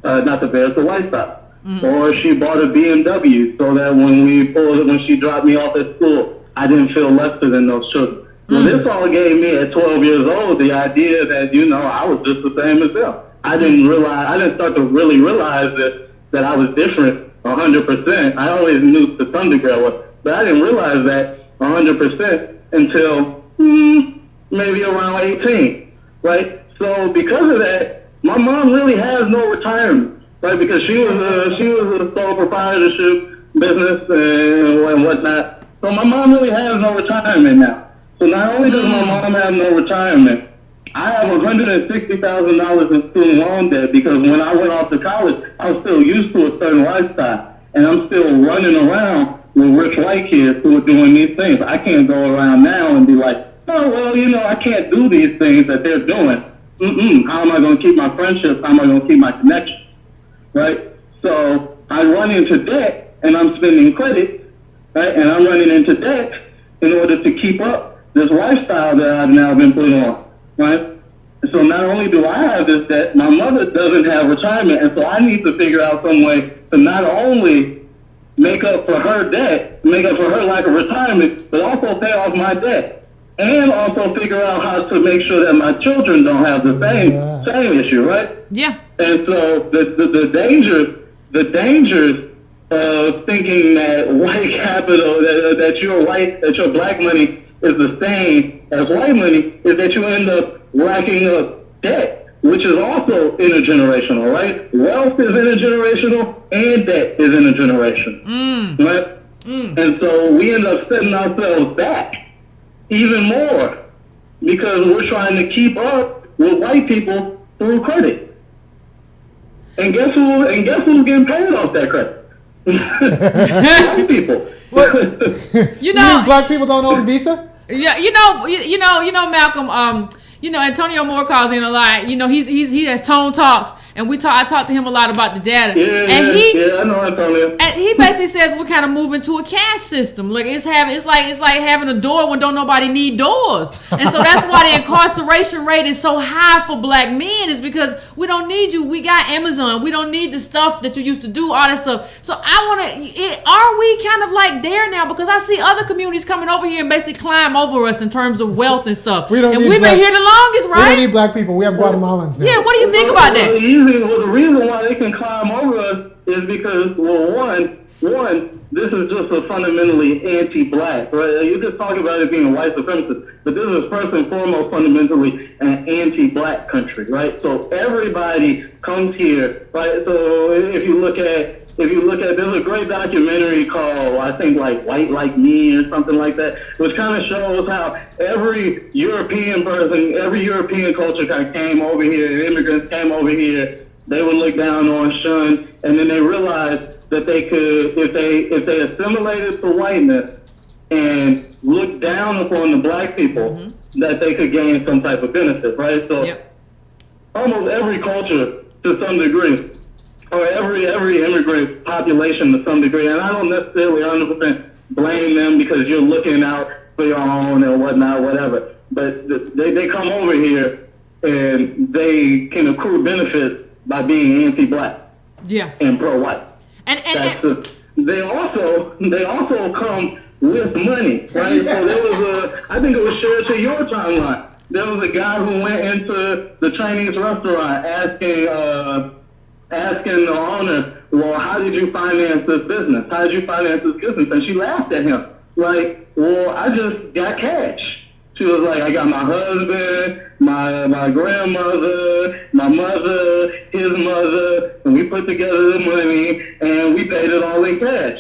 Not the Bears, the White Sox. Or she bought a BMW so that when she dropped me off at school, I didn't feel lesser than those children. Well, this all gave me at 12 years old the idea that, I was just the same as them. I didn't start to really realize that I was different 100%. I always knew to some degree I was, but I didn't realize that 100% until maybe around 18, right? So because of that, my mom really has no retirement. Right, because she was a sole proprietorship business and whatnot. So my mom really has no retirement now. So not only does my mom have no retirement, I have $160,000 in student loan debt because when I went off to college, I was still used to a certain lifestyle, and I'm still running around with rich white kids who are doing these things. I can't go around now and be like, oh well, I can't do these things that they're doing. How am I going to keep my friendships? How am I going to keep my connection? Right? So I run into debt and I'm spending credit, right? And I'm running into debt in order to keep up this lifestyle that I've now been put on, right? So not only do I have this debt, my mother doesn't have retirement. And so I need to figure out some way to not only make up for her debt, make up for her lack of retirement, but also pay off my debt. And also figure out how to make sure that my children don't have the same issue, right? Yeah. And so the dangers of thinking that white capital, that your black money is the same as white money, is that you end up racking up debt, which is also intergenerational, right? Wealth is intergenerational and debt is intergenerational, right? And so we end up setting ourselves back even more because we're trying to keep up with white people through credit. And guess who's getting paid off that credit? White people. You mean black people don't own Visa? Yeah, Malcolm. Antonio Moore calls in a lot. He has tone talks, and I talked to him a lot about the data. Yeah, I know Antonio. And he basically says we're kind of moving to a caste system. Like it's like having a door when don't nobody need doors. And so that's why the incarceration rate is so high for black men is because we don't need you. We got Amazon. We don't need the stuff that you used to do, all that stuff. So are we kind of like there now? Because I see other communities coming over here and basically climb over us in terms of wealth and stuff. We've been here the longest, right? We don't need black people. We have Guatemalans now. Yeah, what do you think about that? The reason why they can climb over us is because, one, this is just a fundamentally anti-black, right? You just talk about it being white supremacist, but this is first and foremost fundamentally an anti-black country, right? So everybody comes here, right? So if you look at, there's a great documentary called, I think, like White Like Me or something like that, which kind of shows how every European culture kind of came over here, immigrants came over here, they would look down on, shun, and then they realized that they could, if they assimilated to whiteness and looked down upon the black people, that they could gain some type of benefit, right? So almost every culture, to some degree, or every immigrant population to some degree, and I don't necessarily 100% blame them because you're looking out for your own and whatnot, whatever. But they come over here and they can accrue benefits by being anti-black, and pro-white. And they also come with money, right? So there was I think it was shared to your timeline. There was a guy who went into the Chinese restaurant asking the owner, well, how did you finance this business? How did you finance this business? And she laughed at him. Like, well, I just got cash. She was like, I got my husband, my grandmother, my mother, his mother, and we put together the money, and we paid it all in cash.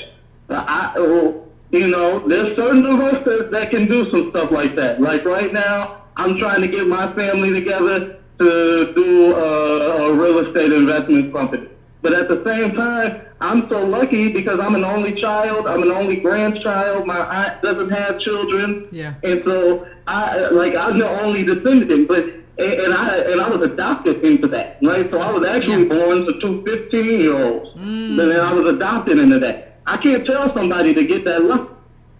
There's certain of us that can do some stuff like that. Like right now, I'm trying to get my family together to do a real estate investment company. But at the same time, I'm so lucky because I'm an only child. I'm an only grandchild. My aunt doesn't have children. Yeah. And so I'm the only descendant. But and was adopted into that, right? So I was actually born to two 15-year-olds. And then I was adopted into that. I can't tell somebody to get that lucky.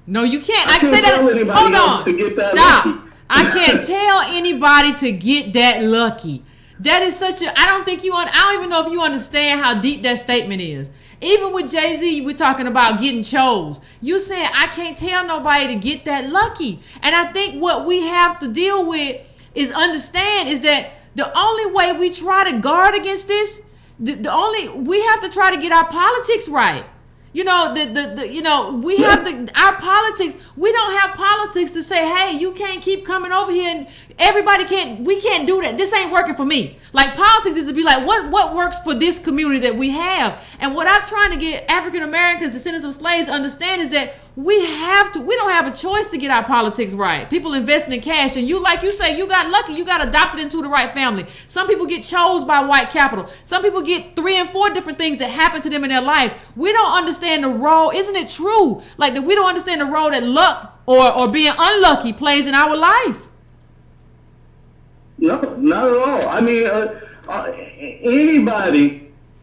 No, you can't. I I can say can't that. tell anybody Hold else on. to get that Stop. lucky. I can't tell anybody to get that lucky. That is such a. I don't think you. I don't even know if you understand how deep that statement is. Even with Jay-Z, we're talking about getting chose. You saying I can't tell nobody to get that lucky. And I think what we have to deal with is understand is that the only way we try to guard against this, we have to try to get our politics right. You know, we have our politics. We don't have politics to say, hey, you can't keep coming over here and we can't do that. This ain't working for me. Like politics is to be like, what works for this community that we have? And what I'm trying to get African Americans, descendants of slaves, to understand is that we don't have a choice to get our politics right. People investing in cash, and like you say, you got lucky, you got adopted into the right family. Some people get chose by white capital. Some people get 3 and 4 different things that happen to them in their life. We don't understand the role. Isn't it true? Like that we don't understand the role that luck or being unlucky plays in our life. No, not at all. I mean,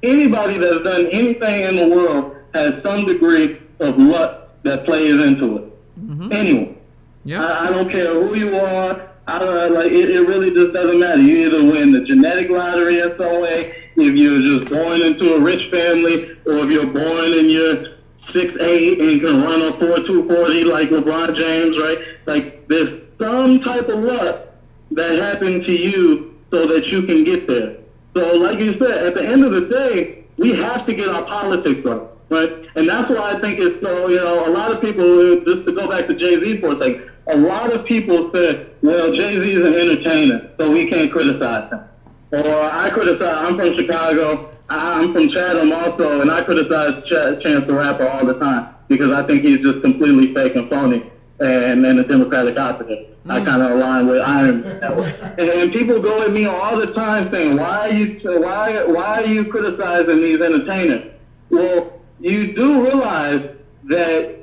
anybody that's done anything in the world has some degree of luck that plays into it. Mm-hmm. Anyone. Yep. I don't care who you are. It really just doesn't matter. You either win the genetic lottery in some way, if you're just born into a rich family, or if you're born and you're 6'8" and can run a 4.240 like LeBron James, right? Like there's some type of luck that happened to you so that you can get there. So like you said, at the end of the day, we have to get our politics right. Right, and that's why I think it's so. A lot of people. Just to go back to Jay-Z for a second, a lot of people said, "Well, Jay-Z is an entertainer, so we can't criticize him." Or I criticize. I'm from Chicago. I'm from Chatham also, and I criticize Chance the Rapper all the time because I think he's just completely fake and phony and a Democratic operative. I kind of align with Iron Man that way. And people go at me all the time saying, "Why are you criticizing these entertainers?" Well, you do realize that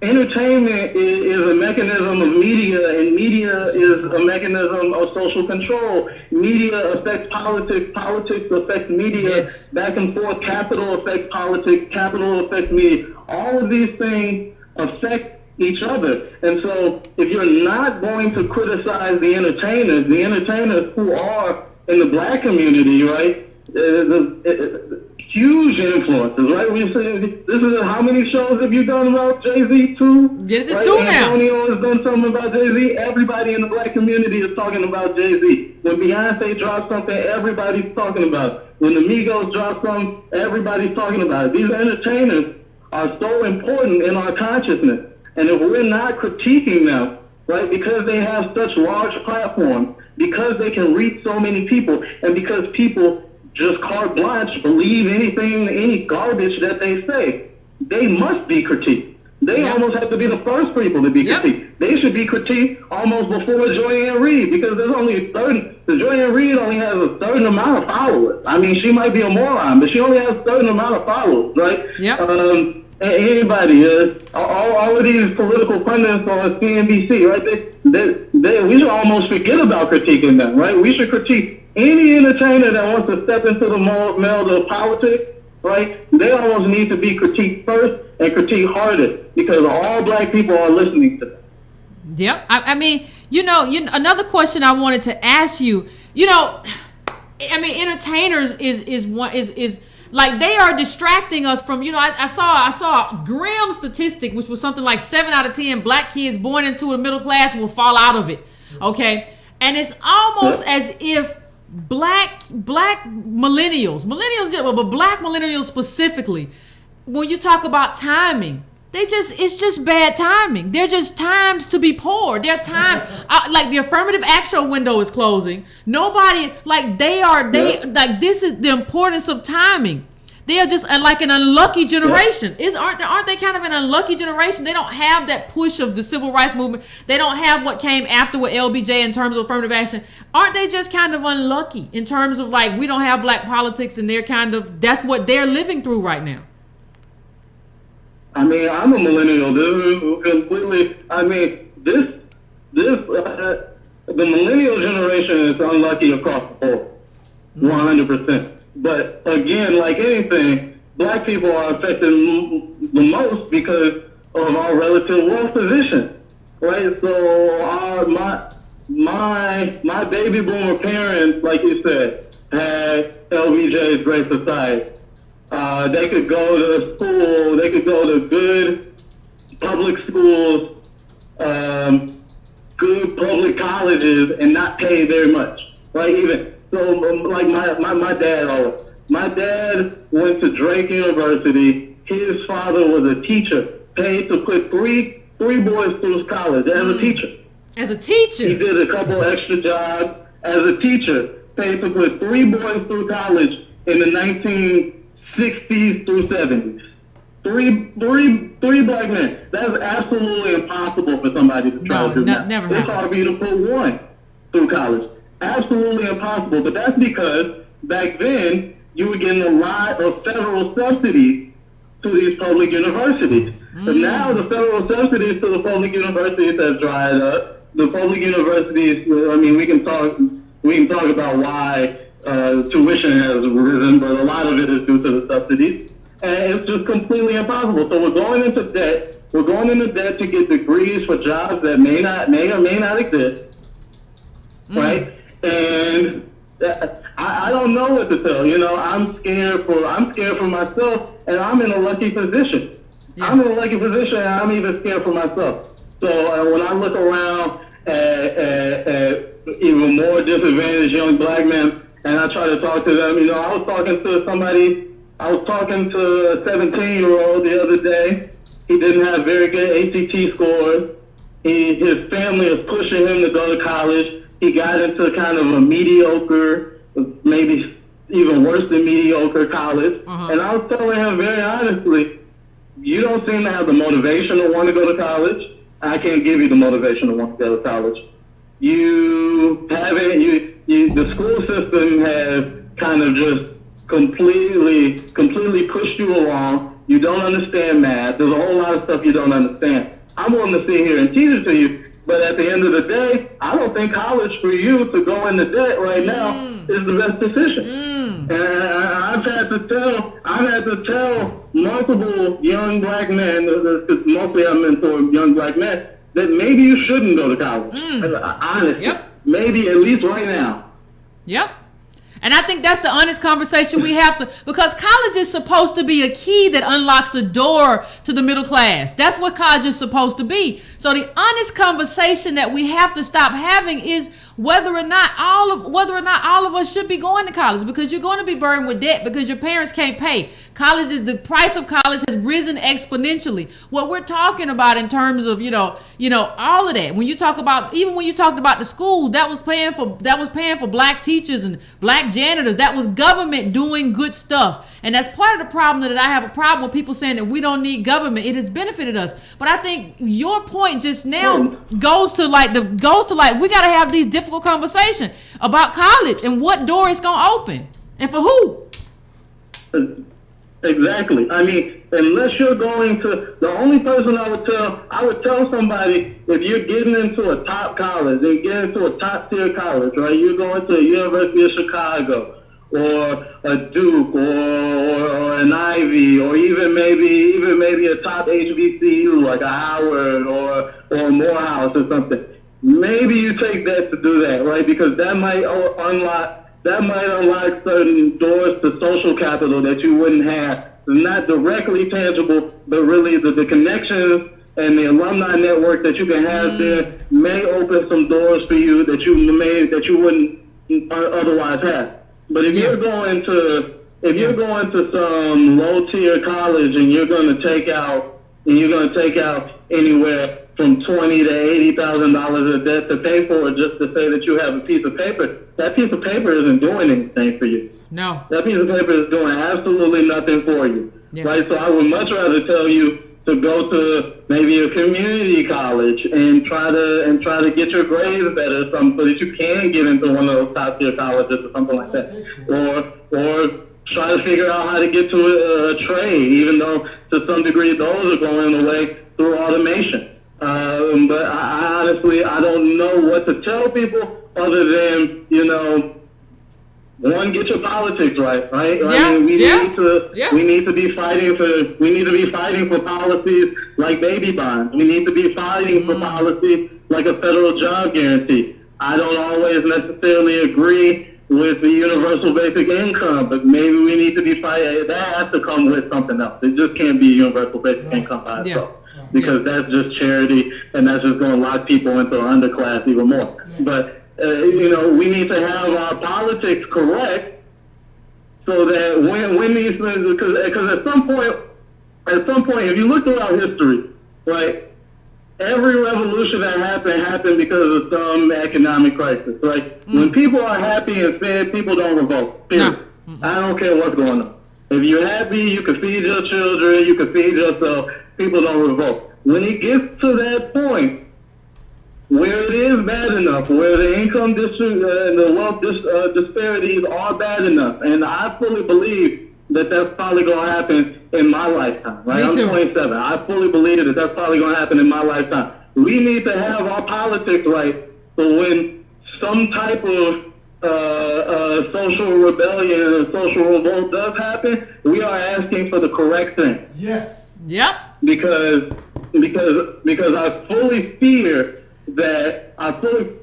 entertainment is a mechanism of media, and media is a mechanism of social control. Media affects politics, politics affects media, yes. Back and forth, capital affects politics, capital affects media. All of these things affect each other. And so if you're not going to criticize the entertainers who are in the black community, right, huge influences, right? We say this is how many shows have you done about Jay-Z? 2? This is right? 2 now. Antonio has done something about Jay-Z. Everybody in the black community is talking about Jay-Z. When Beyonce drops something, everybody's talking about it. When the Migos drop something, everybody's talking about it. These entertainers are so important in our consciousness, and if we're not critiquing them, right, because they have such large platforms, because they can reach so many people, and because people just carte blanche believe any garbage that they say, they must be critiqued. They almost have to be the first people to be critiqued. They should be critiqued almost before Joy-Ann Reid, because there's only Joy-Ann Reid only has a certain amount of followers. I mean, she might be a moron, but she only has a certain amount of followers, right? Yep. Anybody, all of these political pundits on CNBC, right? We should almost forget about critiquing them, right? We should critique any entertainer that wants to step into the meld of politics, right? They almost need to be critiqued first and critiqued hardest, because all black people are listening to them. Yep. I mean, another question I wanted to ask you. Entertainers is like they are distracting us from. I saw a grim statistic, which was something like 7 out of 10 black kids born into a middle class will fall out of it. Okay, and it's almost as if black millennials, but black millennials specifically, when you talk about timing, it's just bad timing. They're just timed to be poor. They're timed, like the affirmative action window is closing. Nobody, like this is the importance of timing. They are just like an unlucky generation. Aren't they kind of an unlucky generation? They don't have that push of the civil rights movement. They don't have what came after with LBJ in terms of affirmative action. Aren't they just kind of unlucky in terms of like we don't have black politics, and that's what they're living through right now? I mean, I'm a millennial. This is completely. I mean, this the millennial generation is unlucky across the board, 100%. But again, like anything, black people are affected the most because of our relative wealth position, right? So my baby boomer parents, like you said, had LBJ's Great Society. They could go to school. They could go to good public schools, good public colleges, and not pay very much. Right? Even so, like my dad. My dad went to Drake University. His father was a teacher, paid to put three boys through college as a teacher. As a teacher, he did a couple extra jobs as a teacher, paid to put 3 boys through college in the 1960s through 70s. Three black men. That's absolutely impossible for somebody to try to do that. Never it's hard for you to put 1 through college. Absolutely impossible. But that's because back then you were getting a lot of federal subsidies to these public universities. But now the federal subsidies to the public universities have dried up. The public universities, I mean, we can talk about why tuition has risen, but a lot of it is due to the subsidies. And it's just completely impossible. So we're going into debt. We're going into debt to get degrees for jobs that may or may not exist. Right? And I don't know what to tell. You know, I'm scared for myself, and I'm in a lucky position. Yeah. I'm in a lucky position, and I'm even scared for myself. So when I look around at even more disadvantaged young black men, and I try to talk to them, you know, I was talking to a 17-year-old the other day. He didn't have very good ACT scores. His family is pushing him to go to college. He got into kind of a mediocre, maybe even worse than mediocre college. And I was telling him very honestly, you don't seem to have the motivation to want to go to college. I can't give you the motivation to want to go to college. You haven't, the school system has kind of just completely pushed you along. You don't understand math. There's a whole lot of stuff you don't understand. I'm willing to sit here and teach it to you, but at the end of the day, I don't think college for you to go into debt right now is the best decision. And I've had to tell multiple young black men, because mostly I mentor young black men, that maybe you shouldn't go to college. Honestly, maybe at least right now. Yep. And I think that's the honest conversation we have to, because college is supposed to be a key that unlocks a door to the middle class. That's what college is supposed to be. So the honest conversation that we have to stop having is whether or not all of us should be going to college, because you're going to be burdened with debt because your parents can't pay. The price of college has risen exponentially. What we're talking about in terms of, you know, all of that. When you talked about the schools, that was paying for black teachers and black janitors. That was government doing good stuff. And that's part of the problem, that I have a problem with people saying that we don't need government. It has benefited us. But I think your point just now goes to like we got to have these difficult conversations about college and what door it's going to open and for who. Exactly. I mean, unless you're going to, the only person I would tell somebody, if you're getting into a top college, and get into a top tier college, right? You're going to the University of Chicago, or a Duke, or an Ivy, or even maybe a top HBCU like a Howard or a Morehouse or something. Maybe you take that to do that, right? Because that might unlock certain doors to social capital that you wouldn't have. It's not directly tangible, but really the connections and the alumni network that you can have there may open some doors for you that you wouldn't otherwise have. But if you're going to some low tier college and you're going to take out anywhere from $20,000 to $80,000 of debt to pay for it just to say that you have a piece of paper, that piece of paper isn't doing anything for you. No. That piece of paper is doing absolutely nothing for you. Yeah. Right? So I would much rather tell you to go to maybe a community college and try to get your grades better or something so that you can get into one of those top tier colleges or something like that. Or try to figure out how to get to a trade, even though to some degree those are going away through automation. But I honestly, I don't know what to tell people other than, one, get your politics right? Yeah, I mean, yeah. we need to be fighting for policies like baby bonds. We need to be fighting for policies like a federal job guarantee. I don't always necessarily agree with the universal basic income, but maybe we need to be fighting. That has to come with something else. It just can't be universal basic income by itself, because that's just charity, and that's just going to lock people into an underclass even more. But we need to have our politics correct so that when these things, because at some point, if you look throughout history, right, every revolution that happened because of some economic crisis. Right? When people are happy and fed, people don't revolt. Period. I don't care what's going on. If you're happy, you can feed your children, you can feed yourself. People don't revolt. When it gets to that point, where it is bad enough, where the income and the wealth disparities are bad enough, and I fully believe that that's probably going to happen in my lifetime. Right? I'm 27. I fully believe that that's probably going to happen in my lifetime. We need to have our politics right, so when some type of social rebellion or social revolt does happen, we are asking for the correct thing. Yes. Yep. Because I fully fear that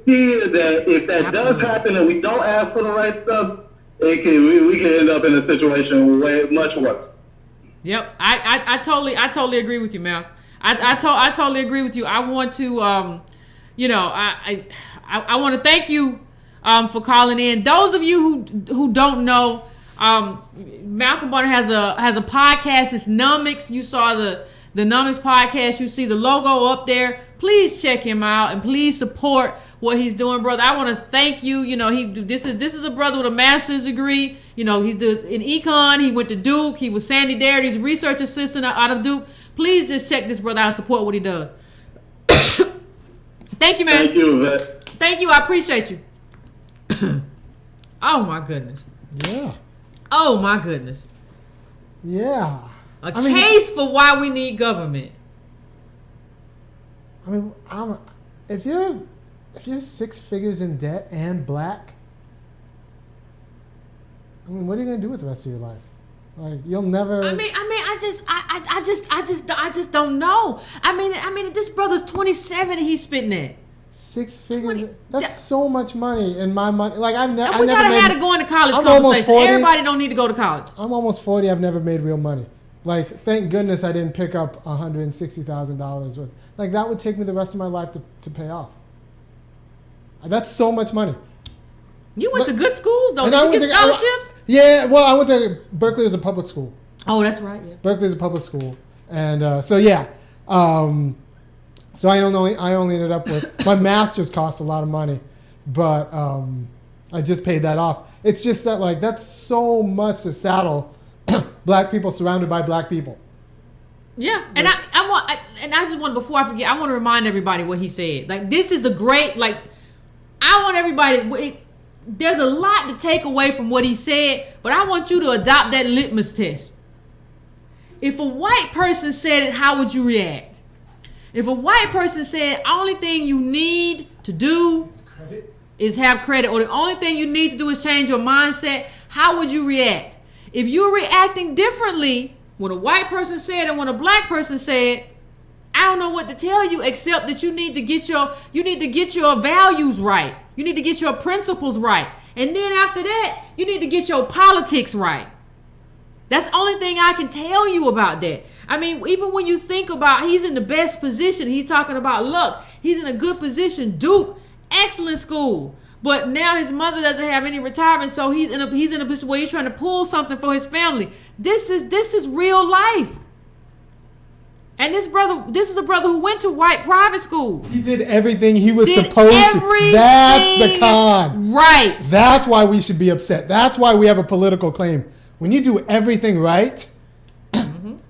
if that does happen and we don't ask for the right stuff, we can end up in a situation way much worse. Yep, I totally agree with you, Mal. I totally agree with you. I want to I want to thank you for calling in. Those of you who don't know, Malcolm Barner has a podcast. It's Numbix. You saw the Numbix podcast. You see the logo up there. Please check him out and please support what he's doing, brother. I want to thank you. This is a brother with a master's degree. He's in econ. He went to Duke. He was Sandy Dare. He's a research assistant out of Duke. Please just check this brother out and support what he does. Thank you, man. Thank you, Yvette. Thank you. I appreciate you. Oh my goodness. Yeah. Oh my goodness. Yeah. A case for why we need government. I mean, if you're 6 figures in debt and black, I mean, what are you gonna do with the rest of your life? Like, you'll never. I just don't know. I mean, this brother's 27 and he's spitting that. 6 figures. That's so much money in my money. Like, we gotta have to go into college conversation. Everybody don't need to go to college. I'm almost 40. I've never made real money. Like, thank goodness I didn't pick up $160,000 worth. Like, that would take me the rest of my life to pay off. That's so much money. You went to good schools, though. Did you get scholarships? Yeah, well, I went to Berkeley as a public school. Oh, that's right. Yeah. Berkeley is a public school, and so yeah. So I only ended up with my master's cost a lot of money, but I just paid that off. It's just that, like, that's so much to saddle black people surrounded by black people. Yeah, and I just want, before I forget, I want to remind everybody what he said. Like, this is the great, like, I want everybody. There's a lot to take away from what he said, but I want you to adopt that litmus test. If a white person said it, how would you react? If a white person said, only thing you need to do is have credit, or the only thing you need to do is change your mindset, how would you react? If you're reacting differently when a white person said and when a black person said, I don't know what to tell you except that you need to get your values right. You need to get your principles right. And then after that, you need to get your politics right. That's the only thing I can tell you about that. I mean, even when you think about, he's in the best position. He's talking about luck. He's in a good position. Duke, excellent school. But now his mother doesn't have any retirement, so he's in a position where he's trying to pull something for his family. This is real life. And this is a brother who went to white private school. He did everything he was supposed to. That's the con. Right. That's why we should be upset. That's why we have a political claim. When you do everything right,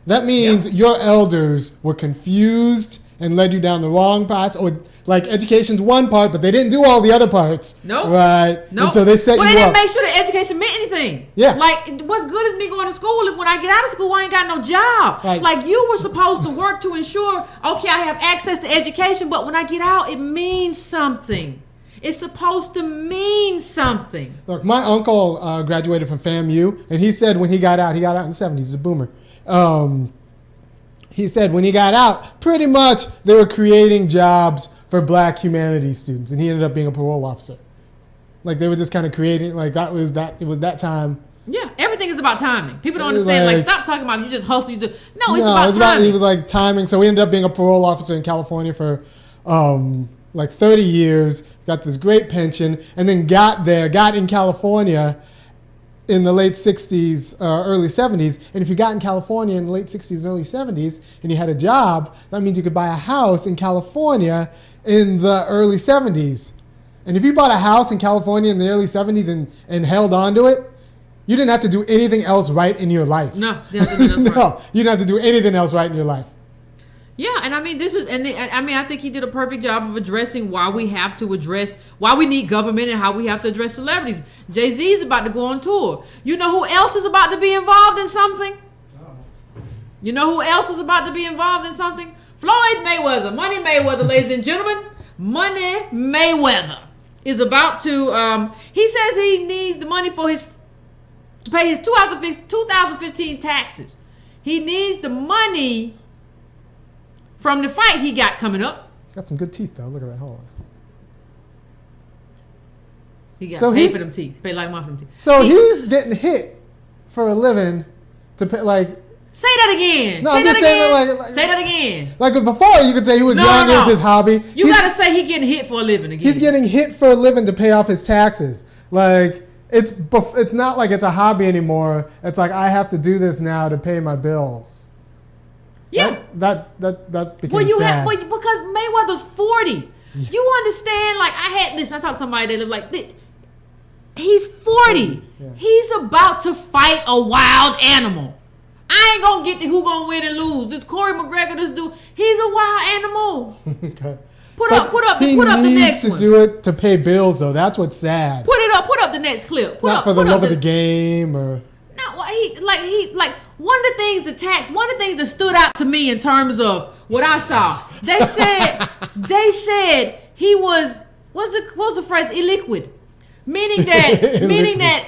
that means your elders were confused and led you down the wrong path, or like education's one part, but they didn't do all the other parts. Nope. Right. Nope. And so they set well, you they up. didn't make sure that education meant anything. Yeah. Like, what's good is me going to school if when I get out of school, I ain't got no job. Right. Like, you were supposed to work to ensure, okay, I have access to education, but when I get out, it means something. It's supposed to mean something. Look, my uncle graduated from FAMU, and he said when he got out in the 70s, he's a boomer. He said when he got out, pretty much they were creating jobs for black humanities students, and he ended up being a parole officer. Like, they were just kind of creating, like, it was that time. Yeah, everything is about timing. People don't understand, like stop talking about you just hustle, you just, no, it's about timing. He was like timing, so he ended up being a parole officer in California for like 30 years, got this great pension, and then got in California in the late 60s, early 70s. And if you got in California in the late 60s and early 70s and you had a job, that means you could buy a house in California in the early 70s. And if you bought a house in California in the early 70s and held on to it, you didn't have to do anything else right in your life. No, you didn't have to do nothing right. You didn't have to do anything else right in your life. Yeah, and I mean I think he did a perfect job of addressing why we need government and how we have to address celebrities. Jay-Z's about to go on tour. You know who else is about to be involved in something? You know who else is about to be involved in something? Floyd Mayweather, Money Mayweather, ladies and gentlemen. Money Mayweather is about to. He says he needs the money to pay his 2015 taxes. He needs the money from the fight he got coming up. Got some good teeth, though. Look at that. Hold on. He got paid for them teeth. Paid like money for them teeth. So he's getting hit for a living to pay, like... Say that again. No, say I'm that just again. saying like... Say that again. Like before, you could say he was young, it was his hobby. You got to say he getting hit for a living again. He's getting hit for a living to pay off his taxes. Like, it's not like it's a hobby anymore. It's like, I have to do this now to pay my bills. Yeah. That became sad. Because Mayweather's 40. Yeah. You understand? Like, I talked to somebody that lived like this. He's 40. Yeah. He's about to fight a wild animal. I ain't gonna get to who gonna win and lose. This Corey McGregor, this dude, he's a wild animal. Okay. Put up the next one. He needs to do it to pay bills, though. That's what's sad. Put up the next clip. Not for the love of the game or. No, one of the things that stood out to me in terms of what I saw. They said he was what was the phrase, illiquid, meaning that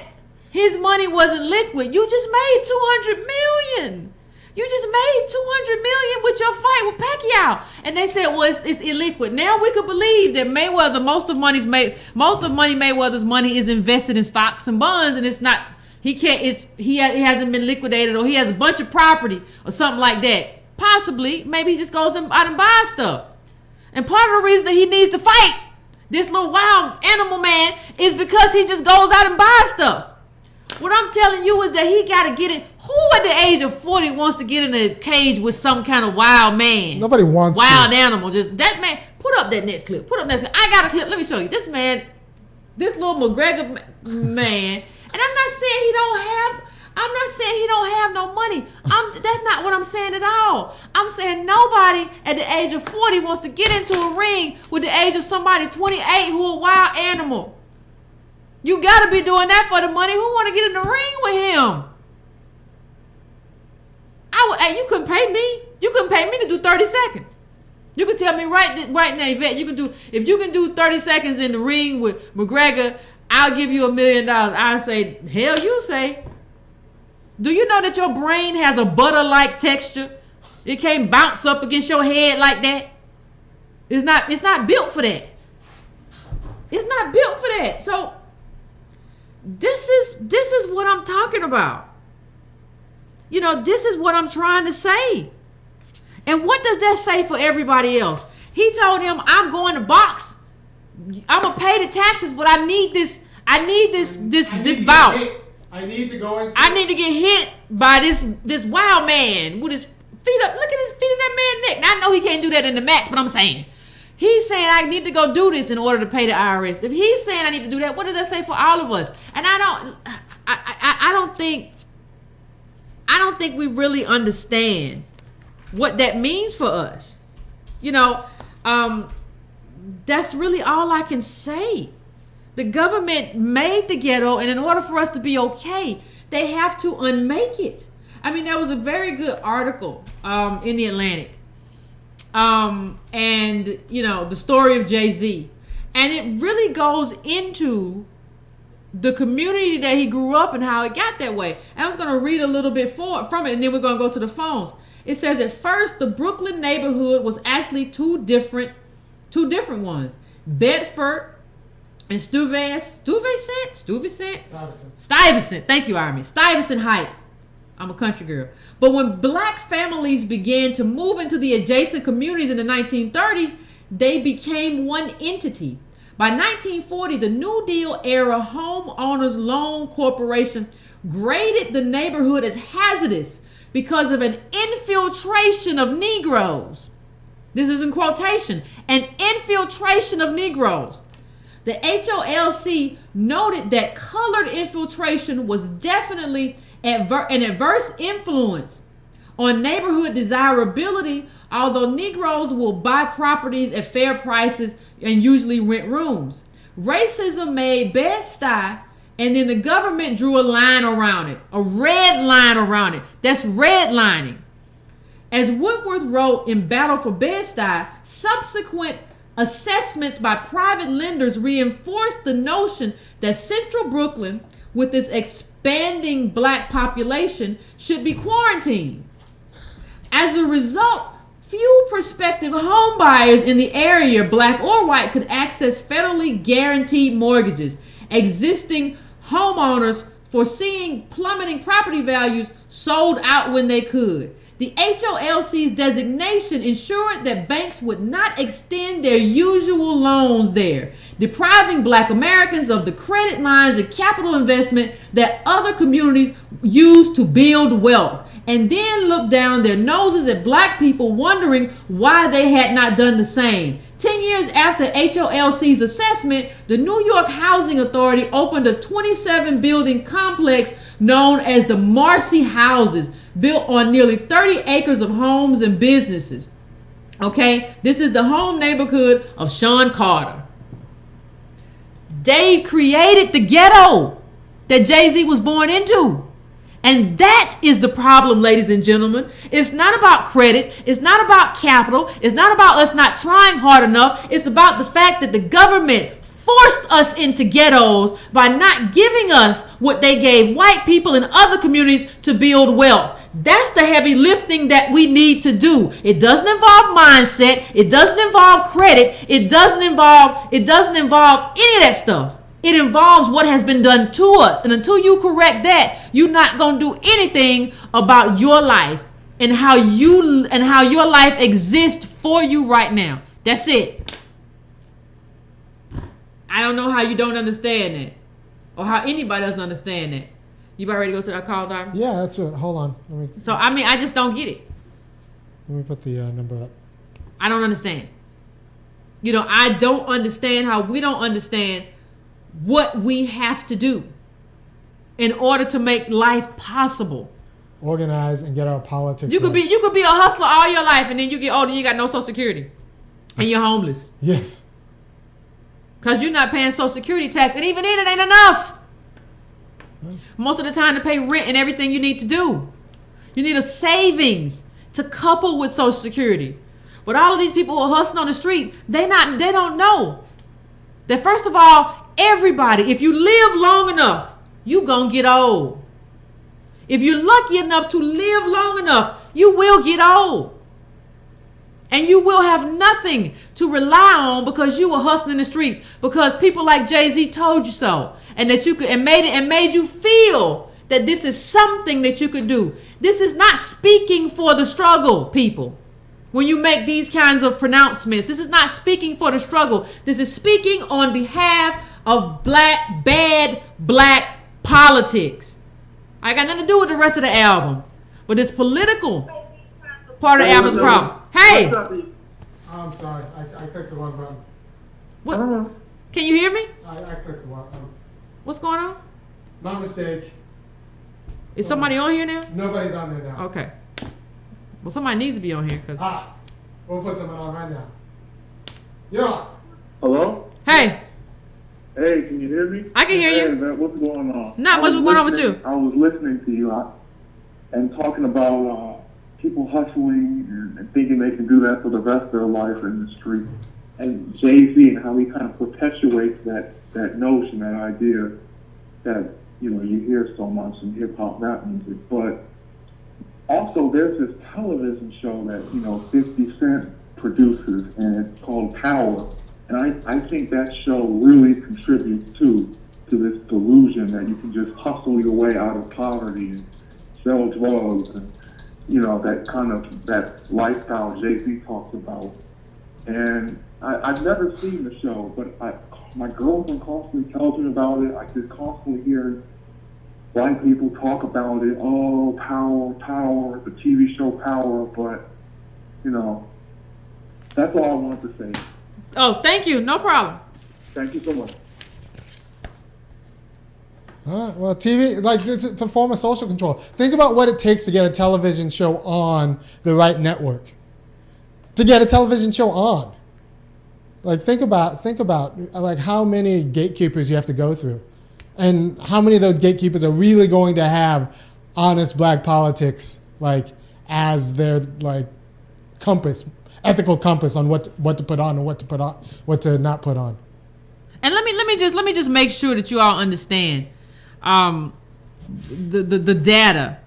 his money wasn't liquid. You just made $200 million. You just made $200 million with your fight with Pacquiao, and they said, "Well, it's illiquid." Now we could believe that Mayweather, most of Money Mayweather's money is invested in stocks and bonds, and it's not. He hasn't been liquidated, or he has a bunch of property or something like that. Possibly, maybe he just goes out and buys stuff. And part of the reason that he needs to fight this little wild animal man is because he just goes out and buys stuff. What I'm telling you is that he got to get it. Who at the age of 40 wants to get in a cage with some kind of wild man? Nobody wants wild animal. Just that man. Put up that next clip. I got a clip. Let me show you. This man, this little McGregor man. And I'm not saying he don't have no money. That's not what I'm saying at all. I'm saying nobody at the age of 40 wants to get into a ring with the age of somebody 28 who a wild animal. You gotta be doing that for the money. Who want to get in the ring with him? You couldn't pay me. You couldn't pay me to do 30 seconds. You could tell me right now, Yvette, if you can do 30 seconds in the ring with McGregor, I'll give you $1 million. I say, hell, you say. Do you know that your brain has a butter-like texture? It can't bounce up against your head like that. It's not built for that. It's not built for that. So this is what I'm talking about. You know, this is what I'm trying to say. And what does that say for everybody else? He told him, I'm going to box. I'm gonna pay the taxes, but I need this bout. I need to go into. I need to get hit by this wild man with his feet up. Look at his feet in that man's neck. Now, I know he can't do that in the match, but I'm saying he's saying I need to go do this in order to pay the IRS. If he's saying I need to do that, what does that say for all of us? And I don't think we really understand what that means for us. You know, that's really all I can say. The government made the ghetto, and in order for us to be okay, they have to unmake it. I mean, there was a very good article in the Atlantic, and you know, the story of Jay-Z, and it really goes into the community that he grew up and how it got that way. And I was going to read a little bit from it, and then we're going to go to the phones. It says, at first, the Brooklyn neighborhood was actually two different ones. Bedford and Stuyvesant. Thank you, Army. Stuyvesant Heights. I'm a country girl. But when black families began to move into the adjacent communities in the 1930s, they became one entity. By 1940, the New Deal era Homeowners Loan Corporation graded the neighborhood as hazardous because of an infiltration of Negroes. This is in quotation, an infiltration of Negroes. The HOLC noted that colored infiltration was definitely an adverse influence on neighborhood desirability, although Negroes will buy properties at fair prices and usually rent rooms. Racism made Bed-Stuy, and then the government drew a line around it, a red line around it. That's redlining. As Woodworth wrote in Battle for Bed-Stuy, subsequent assessments by private lenders reinforced the notion that Central Brooklyn, with its expanding black population, should be quarantined. As a result, few prospective home buyers in the area, black or white, could access federally guaranteed mortgages. Existing homeowners, foreseeing plummeting property values, sold out when they could. The HOLC's designation ensured that banks would not extend their usual loans there, depriving black Americans of the credit lines and capital investment that other communities use to build wealth, and then look down their noses at black people wondering why they had not done the same. 10 years after HOLC's assessment, the New York Housing Authority opened a 27-building complex known as the Marcy Houses, built on nearly 30 acres of homes and businesses. Okay, this is the home neighborhood of Sean Carter. They created the ghetto that Jay-Z was born into. And that is the problem, ladies and gentlemen. It's not about credit. It's not about capital. It's not about us not trying hard enough. It's about the fact that the government forced us into ghettos by not giving us what they gave white people in other communities to build wealth. That's the heavy lifting that we need to do. It doesn't involve mindset. It doesn't involve credit. It doesn't involve any of that stuff. It involves what has been done to us. And until you correct that, you're not going to do anything about your life and how your life exists for you right now. That's it. I don't know how you don't understand that, or how anybody doesn't understand that. You about ready to go to that call, Darby? Yeah, that's it. Hold on. I just don't get it. Let me put the number up. I don't understand. I don't understand how we don't understand what we have to do in order to make life possible. Organize and get our politics. You could be a hustler all your life, and then you get older and you got no Social Security, and you're homeless. Yes. Because you're not paying Social Security tax, and even then it ain't enough. Most of the time to pay rent and everything you need to do. You need a savings to couple with Social Security. But all of these people who are hustling on the street, they don't know that, first of all, everybody, if you live long enough, you gonna get old. If you're lucky enough to live long enough, you will get old. And you will have nothing to rely on because you were hustling in the streets, because people like Jay-Z told you so, and that you could, and made you feel that this is something that you could do. This is not speaking for the struggle, people. When you make these kinds of pronouncements, this is not speaking for the struggle. This is speaking on behalf of bad black politics. I got nothing to do with the rest of the album, but it's political part of the album's problem. Hey! I'm sorry. I clicked the wrong button. What? Can you hear me? I clicked the wrong button. What's going on? My mistake. Is somebody on here now? Nobody's on there now. Okay. Well, somebody needs to be on here because. We'll put someone on right now. Yeah. Hello? Hey, Hey, can you hear me? I can hear you. Hey, man, what's going on? Not much. What's going on with you? I was listening to you and talking about people hustling and thinking they can do that for the rest of their life in the street. And Jay-Z and how he kind of perpetuates that notion, that idea that, you know, you hear so much in hip-hop rap music. But also there's this television show that, you know, 50 Cent produces, and it's called Power. And I think that show really contributes to this delusion that you can just hustle your way out of poverty and sell drugs and, you know, that lifestyle Jay-Z talks about. And I've never seen the show, but my girlfriend constantly tells me about it. I just constantly hear white people talk about it. Oh, Power, the TV show Power. But, you know, that's all I wanted to say. Oh, thank you. No problem. Thank you so much. Well, TV, like, it's a form of social control. Think about what it takes to get a television show on the right network. To get a television show on. Like, think about like how many gatekeepers you have to go through. And how many of those gatekeepers are really going to have honest black politics, like, as their, like, compass, ethical compass on what to put on and what to not put on. And let me just make sure that you all understand the data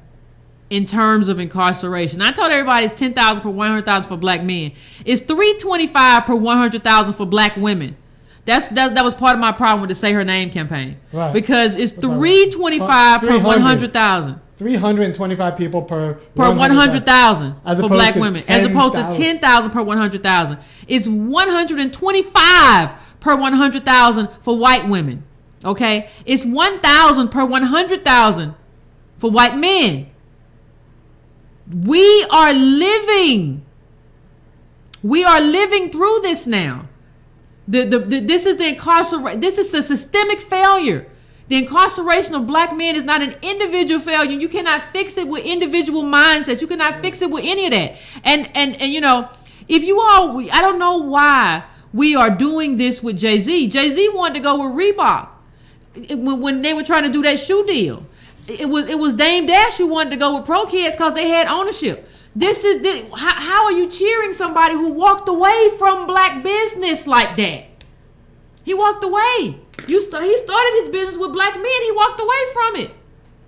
in terms of incarceration. I told everybody it's 10,000 per 100,000 for black men. It's 325 per 100,000 for black women. That was part of my problem with the Say Her Name campaign. Right. Because it's 325 per 100,000. 325 people per 100,000 for black women, as opposed to 10,000 per 100,000. It's 125 per 100,000 for white women. Okay, it's 1,000 per 100,000 for white men. We are living through this now. This is the incarceration. This is a systemic failure. The incarceration of black men is not an individual failure. You cannot fix it with individual mindsets. You cannot fix it with any of that. And you know, if you all, I don't know why we are doing this with Jay-Z. Jay-Z wanted to go with Reebok when they were trying to do that shoe deal. It was Dame Dash who wanted to go with Pro Kids because they had ownership. How are you cheering somebody who walked away from black business like that? He walked away. He started his business with black men. He walked away from it.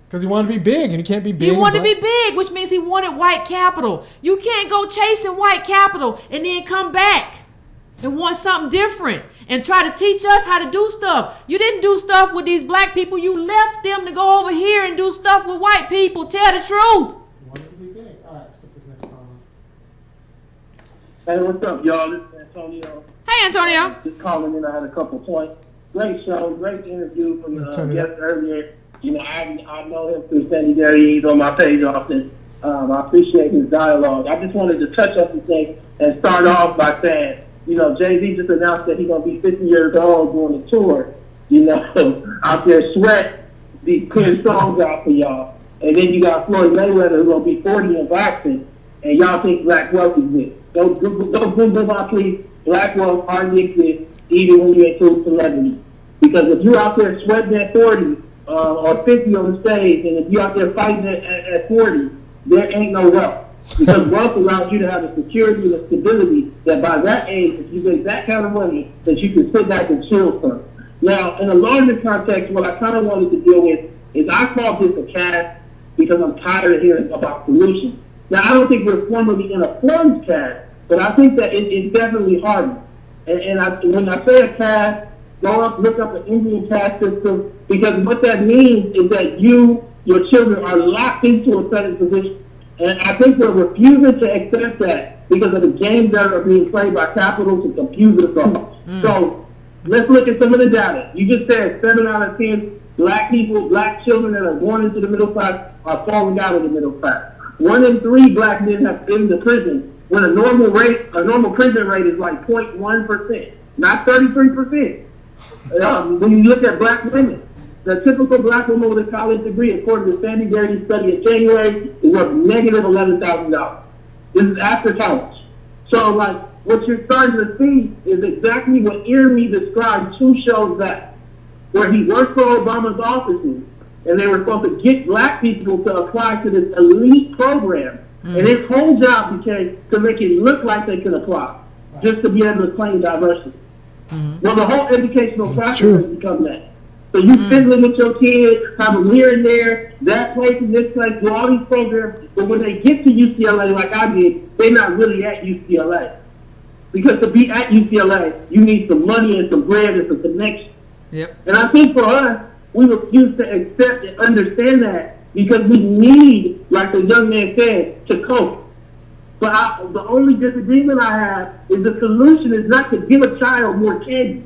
Because he wanted to be big, and he can't be big. He wanted to be big, which means he wanted white capital. You can't go chasing white capital and then come back and want something different and try to teach us how to do stuff. You didn't do stuff with these black people. You left them to go over here and do stuff with white people. Tell the truth. You wanted to be big. All right, let's put this next call on. Hey, what's up, y'all? This is Antonio. Hey, Antonio. Just calling in. I had a couple points. Great show, great interview from the guest earlier. You know, I know him through Sandy Gary. He's on my page often. I appreciate his dialogue. I just wanted to touch up the thing and start off by saying, you know, Jay-Z just announced that he's going to be 50 years old doing a tour. You know, out there Sweat, putting songs out for y'all. And then you got Floyd Mayweather who's going to be 40 in boxing. And y'all think black wealth exists. Don't Google my please. Black wealth hardly exists, even when you include celebrities. Because if you're out there sweating at 40 or 50 on the stage, and if you're out there fighting at 40, there ain't no wealth. Because wealth allows you to have the security and the stability that by that age, if you make that kind of money, that you can sit back and chill some. Now, in a larger context, what I kind of wanted to deal with is I call this a cast because I'm tired of hearing about solutions. Now, I don't think we're formally in a formed cast, but I think that it's definitely harder. And when I say a cast, go up, look up an Indian caste system, because what that means is that your children are locked into a certain position. And I think we're refusing to accept that because of the games that are being played by capital to confuse us all. So let's look at some of the data. You just said 7 out of 10 black children that are born into the middle class are falling out of the middle class. 1 in 3 black men have been to prison, when a normal prison rate is like 0.1%, not 33%. When you look at black women, the typical black woman with a college degree, according to Sandy Gary's study in January, is worth negative $11,000. This is after college. So, like, what you're starting to see is exactly what Irmy described 2 shows back, where he worked for Obama's offices, and they were supposed to get black people to apply to this elite program. And his whole job became to make it look like they could apply, just to be able to claim diversity. Well, the whole educational process has become that. So you fiddling with your kids, have them here and there, that place and this place, do all these programs, but when they get to UCLA like I did, they're not really at UCLA. Because to be at UCLA, you need some money and some bread and some connection. Yep. And I think for us, we refuse to accept and understand that because we need, like the young man said, to cope. But the only disagreement I have is the solution is not to give a child more candy.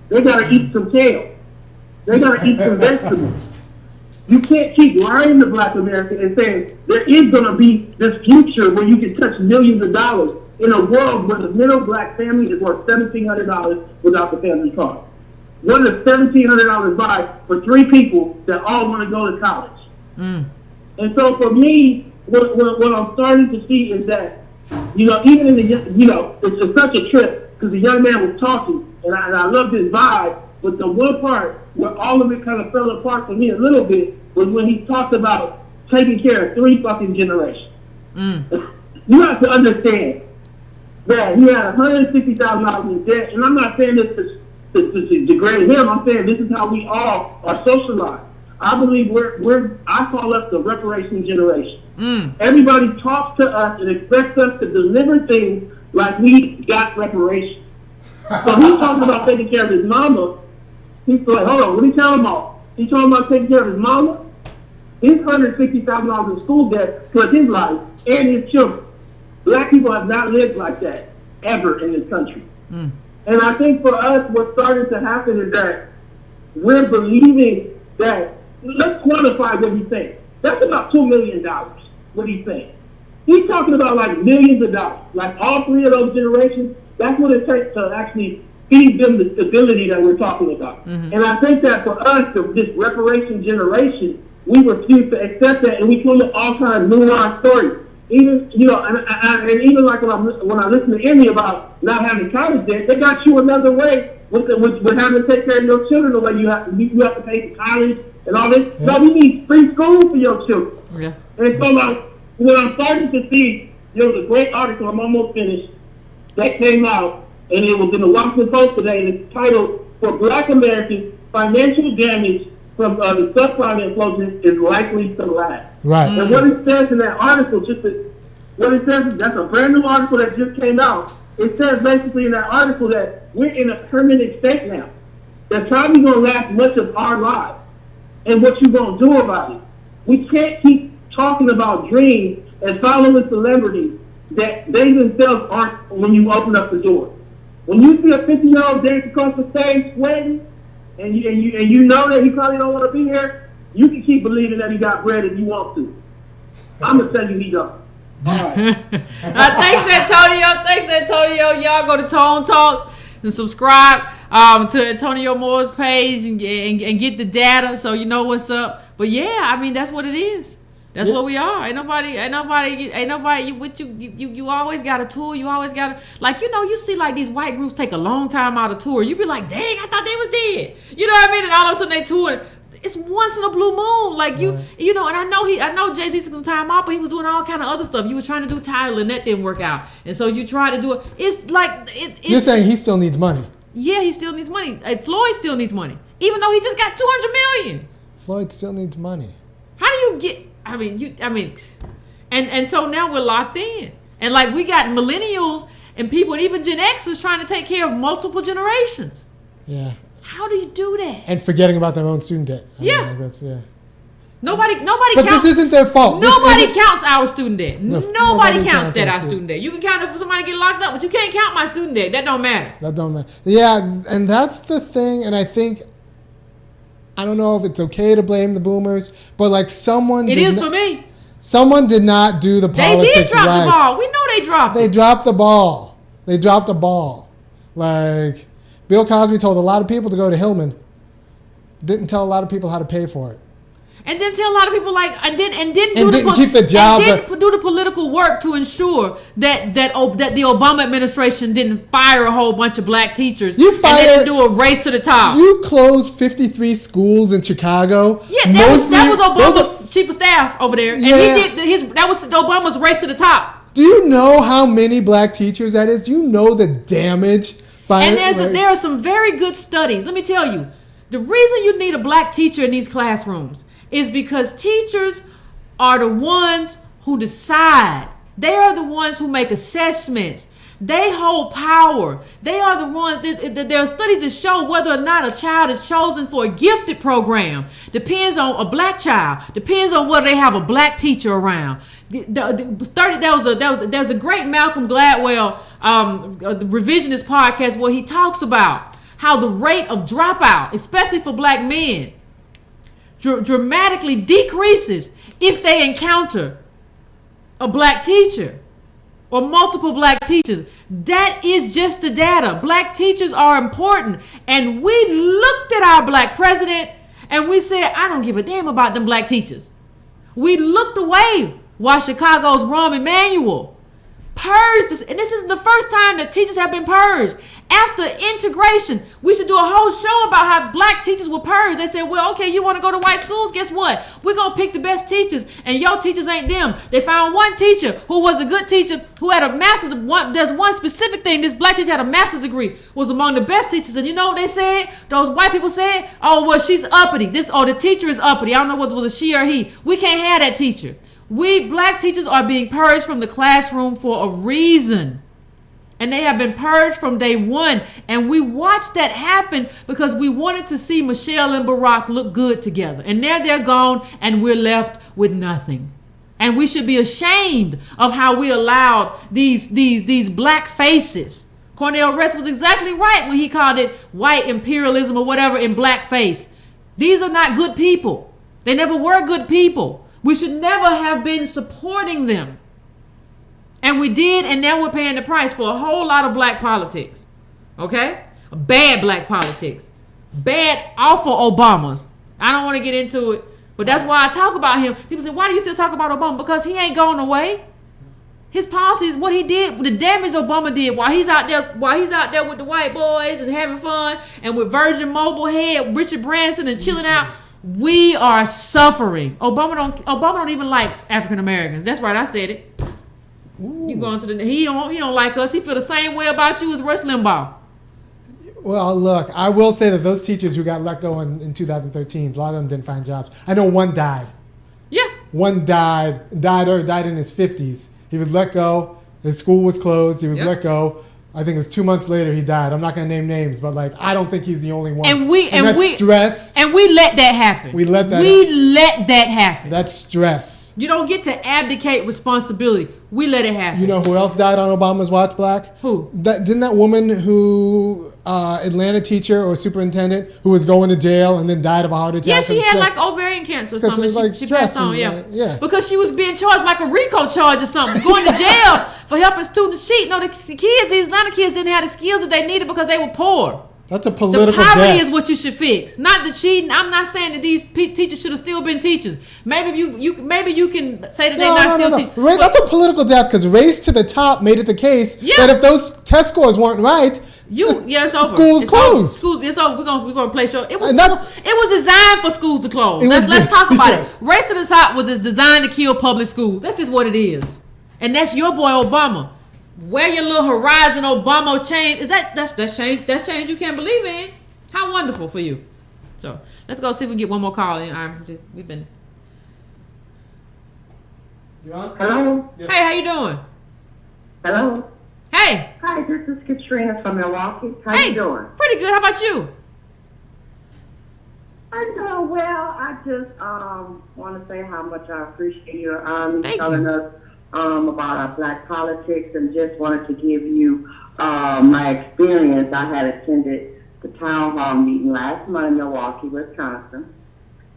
They got to eat some kale. They got to eat some vegetables. You can't keep lying to black America and saying there is going to be this future where you can touch millions of dollars in a world where the middle black family is worth $1,700 without the family car. What does $1,700 buy for 3 people that all want to go to college? And so for me, what I'm starting to see is that, even in the, it's such a trip because the young man was talking and I loved his vibe, but the one part where all of it kind of fell apart for me a little bit was when he talked about taking care of 3 fucking generations. You have to understand that he had $160,000 in debt, and I'm not saying this to degrade him. I'm saying this is how we all are socialized. I believe I call us the reparation generation. Everybody talks to us and expects us to deliver things like we got reparations. So he's talking about taking care of his mama. He's like, hold on, let me tell him all. He's talking about taking care of his mama, his $160,000 in school debt plus his life and his children. Black people have not lived like that ever in this country. And I think for us, what's starting to happen is that we're believing that, let's quantify what he's saying. That's about $2 million, what he's saying. He's talking about like millions of dollars. Like all 3 of those generations, that's what it takes to actually feed them the stability that we're talking about. And I think that for us, this reparation generation, we refuse to accept that, and we come to all kinds of nuanced stories. Even, and even like when I listen to Emmy about not having college debt, they got you another way with having to take care of your children the way you have to pay for college and all this. No, we need free school for your children. Yeah. And so like, when I'm starting to see, there was a great article, I'm almost finished, that came out, and it was in the Washington Post today, and it's titled, "For Black Americans, Financial Damage from the Subprime Implosion is Likely to Last." Right. And what it says in that article, that's a brand new article that just came out. It says basically in that article that we're in a permanent state now. That's probably going to last much of our lives. And what you going to do about it? We can't keep talking about dreams and following celebrities that they themselves aren't when you open up the door. When you see a 50-year-old dance across the stage sweating, and you know that he probably don't want to be here, you can keep believing that he got bread if you want to. I'm going to tell you he don't. All right. Thanks, Antonio. Y'all go to Tone Talks and subscribe to Antonio Moore's page and get the data so you know what's up. But yeah, I mean, that's what it is. That's what we are. Ain't nobody with you always got a tour. You always got to, like, you see like these white groups take a long time out of tour. You be like, dang, I thought they was dead. You know what I mean? And all of a sudden they tour. It's once in a blue moon. Like and I know Jay-Z took some time out, but he was doing all kind of other stuff. You was trying to do Tyler and that didn't work out. And so you try to do it. It's like, you're saying he still needs money. Yeah, he still needs money. Floyd still needs money. Even though he just got $200 million. Floyd still needs money. How do you get, and so now we're locked in. And like we got millennials and people and even Gen Xers trying to take care of multiple generations. Yeah. How do you do that? And forgetting about their own student debt. Nobody but counts. This isn't their fault. Nobody counts our student debt. Nobody counts that our student debt. You can count it for somebody to get locked up, but you can't count my student debt. That don't matter. Yeah, and that's the thing. And I think, I don't know if it's okay to blame the boomers, but like someone. It is for me. Someone did not do the politics right. They did drop the ball. We know they dropped it. They dropped the ball. Like, Bill Cosby told a lot of people to go to Hillman. Didn't tell a lot of people how to pay for it. And then tell a lot of people and then keep the job, do the political work to ensure that the Obama administration didn't fire a whole bunch of black teachers. And didn't do a race to the top. You closed 53 schools in Chicago. Yeah, that was Obama's chief of staff over there, and he did that was Obama's race to the top. Do you know how many black teachers that is? Do you know the damage? And there are some very good studies. Let me tell you, the reason you need a black teacher in these classrooms is because teachers are the ones who decide. They are the ones who make assessments. They hold power. They are the ones there are studies that show whether or not a child is chosen for a gifted program. Depends on a black child. Depends on whether they have a black teacher around. There's a great Malcolm Gladwell the revisionist podcast where he talks about how the rate of dropout, especially for black men, dramatically decreases if they encounter a black teacher or multiple black teachers. That is just the data. Black teachers are important. And we looked at our black president and we said, I don't give a damn about them black teachers. We looked away while Chicago's Rahm Emanuel purged this. And this is the first time that teachers have been purged. After integration, we should do a whole show about how black teachers were purged. They said, well, okay, you want to go to white schools? Guess what? We're going to pick the best teachers, and your teachers ain't them. They found one teacher who was a good teacher, who had a master's. There's one specific thing. This black teacher had a master's degree, was among the best teachers. And you know what they said? Those white people said, oh, well, she's uppity. The teacher is uppity. I don't know whether it was a she or he. We can't have that teacher. We black teachers are being purged from the classroom for a reason. And they have been purged from day one. And we watched that happen because we wanted to see Michelle and Barack look good together. And now they're gone and we're left with nothing. And we should be ashamed of how we allowed these black faces. Cornel West was exactly right when he called it white imperialism or whatever in blackface. These are not good people. They never were good people. We should never have been supporting them. And we did, and now we're paying the price for a whole lot of black politics. Okay? Bad black politics. Bad, awful Obamas. I don't want to get into it, but that's why I talk about him. People say, why do you still talk about Obama? Because he ain't going away. His policies, what he did, the damage Obama did while he's out there with the white boys and having fun, and with Virgin Mobile head Richard Branson and chilling out. We are suffering. Obama don't even like African Americans. That's right, I said it. Ooh. You going to he don't like us. He feel the same way about you as Rush Limbaugh. Well, look, I will say that those teachers who got let go in 2013, a lot of them didn't find jobs. I know one died. Yeah. One died in his 50s. He was let go. His school was closed. He was let go. I think it was 2 months later he died. I'm not going to name names, but I don't think he's the only one. And that's stress. And we let that happen. We let that happen. That's stress. You don't get to abdicate responsibility. We let it happen. You know who else died on Obama's watch, Black? Who? Didn't that woman who, Atlanta teacher or superintendent who was going to jail and then died of a heart attack? Yeah, she had ovarian cancer or something. It was she passed on, yeah. Because she was being charged like a RICO charge or something, going to jail for helping students cheat. No, these Atlanta kids didn't have the skills that they needed because they were poor. That's a political death. The poverty is what you should fix, not the cheating. I'm not saying that these teachers should have still been teachers. Maybe you can say that they're not still teachers. That's a political death because Race to the Top made it the case that if those test scores weren't right, it's over. Schools closed. It's over. We're gonna play show. It was designed for schools to close. Let's talk about it. Race to the Top was designed to kill public schools. That's just what it is, and that's your boy Obama. Wear your little Horizon Obama chain. That's change you can't believe in. How wonderful for you. So let's go see if we get one more call in. We've been. You on? Hello. Yes. Hey, how you doing? Hello. Hey. Hi, this is Katrina from Milwaukee. How you doing? Pretty good. How about you? I'm doing well. I just want to say how much I appreciate your telling us about our black politics, and just wanted to give you my experience. I had attended the town hall meeting last month in Milwaukee, Wisconsin.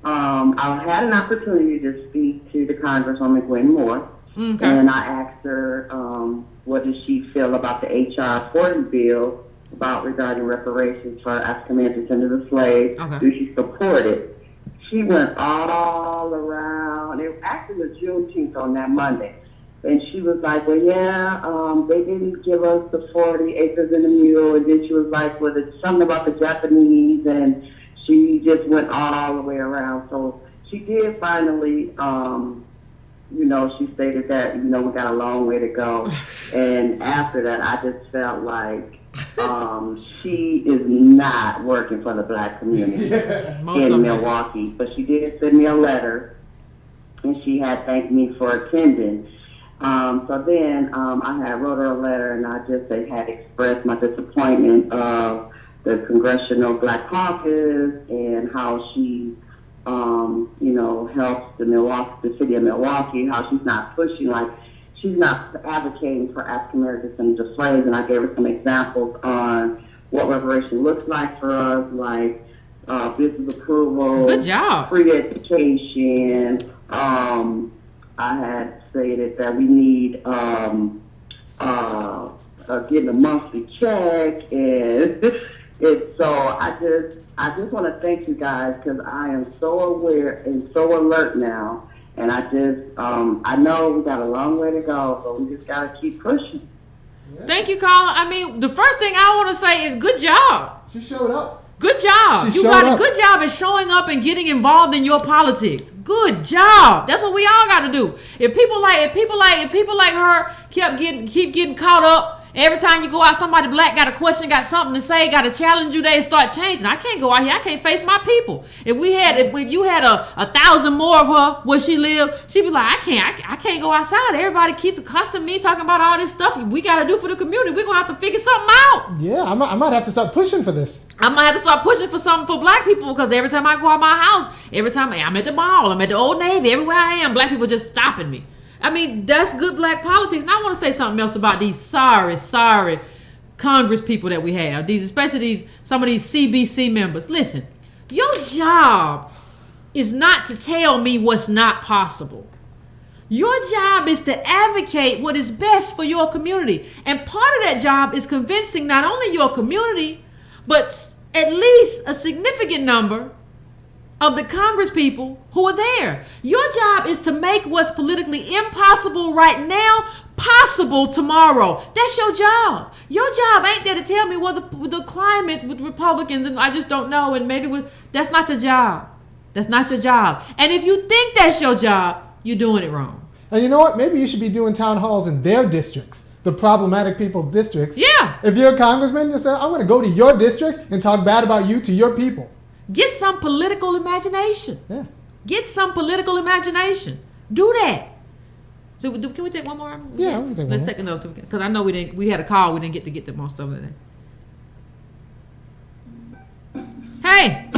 I had an opportunity to speak to the Congresswoman Gwen Moore, and I asked her what does she feel about the H.R. 40 bill regarding reparations for African American descendants of slaves. Do she support it? she went all around. It actually was Juneteenth on that Monday. And she was like, well, yeah, they didn't give us the 40 acres and a mule. And then she was like, well, it's something about the Japanese. And she just went all the way around. So she did finally, she stated that, we got a long way to go. And after that, I just felt like she is not working for the black community in Milwaukee. But she did send me a letter, and she had thanked me for attending. So then I had wrote her a letter, and I just had expressed my disappointment of the Congressional Black Caucus and how she, helps the city of Milwaukee, how she's not pushing, she's not advocating for African Americans and slaves. And I gave her some examples on what reparation looks like for us, like business approval, good job, free education. I had stated that we need getting a monthly check, and so I just want to thank you guys, because I am so aware and so alert now, and I know we got a long way to go, but we just got to keep pushing. Yeah. Thank you, Carla. I mean, the first thing I want to say is good job. She showed up. Good job. You got a good job at showing up and getting involved in your politics. Good job. That's what we all got to do. If people like her keep getting caught up, every time you go out, somebody black got a question, got something to say, got to challenge you, they start changing. I can't go out here. I can't face my people. If you had a 1,000 more of her where she lived, she'd be like, I can't go outside. Everybody keeps accustoming me talking about all this stuff we got to do for the community. We're going to have to figure something out. Yeah, I might have to start pushing for this. I might have to start pushing for something for black people, because every time I go out my house, every time I'm at the mall, I'm at the Old Navy, everywhere I am, black people just stopping me. I mean, that's good black politics. And I want to say something else about these sorry Congress people that we have. Especially some of these CBC members. Listen, your job is not to tell me what's not possible. Your job is to advocate what is best for your community. And part of that job is convincing not only your community, but at least a significant number of the Congress people who are there. Your job is to make what's politically impossible right now possible tomorrow. That's your job. Your job ain't there to tell me the climate with Republicans and I just don't know, and that's not your job. That's not your job. And if you think that's your job, you're doing it wrong. And you know what? Maybe you should be doing town halls in their districts, the problematic people districts. Yeah. If you're a congressman, you say, I'm going to go to your district and talk bad about you to your people. Get some political imagination. Yeah. Get some political imagination. Do that. So can we take one more? Yeah, we can take one. Let's take another, because I know we had a call. We didn't get to most of it today. Hey.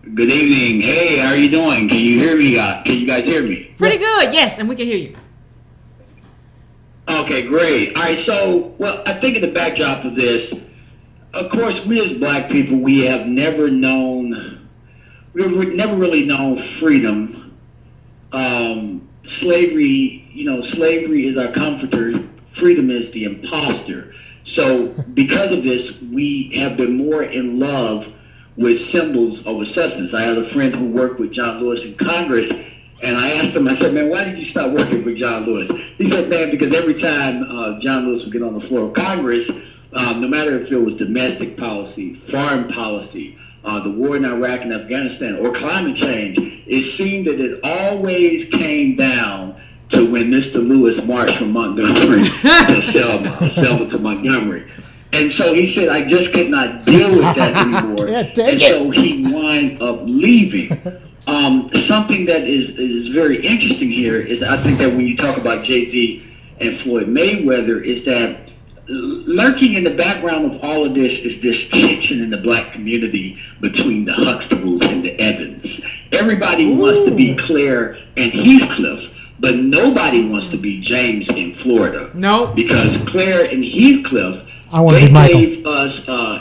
Good evening. Hey, how are you doing? Can you hear me? Can you guys hear me? Pretty good. Yes, and we can hear you. Okay, great. All right, so, I think in the backdrop of this, of course, we as black people, we have never really known freedom. Slavery is our comforter. Freedom is the imposter. So because of this, we have been more in love with symbols over substance. I had a friend who worked with John Lewis in Congress, and I asked him, I said, man, why did you stop working with John Lewis? He said, man, because every time John Lewis would get on the floor of Congress, no matter if it was domestic policy, foreign policy, the war in Iraq and Afghanistan, or climate change, it seemed that it always came down to when Mr. Lewis marched from Montgomery to Selma to Montgomery. And so he said, I just could not deal with that anymore. So he wound up leaving. Something that is very interesting here is, I think that when you talk about Jay-Z and Floyd Mayweather, is that lurking in the background of all of this is this tension in the black community between the Huxtables and the Evans. Everybody wants to be Claire and Heathcliff, but nobody wants to be James in Florida. No. Because Claire and Heathcliff, they gave us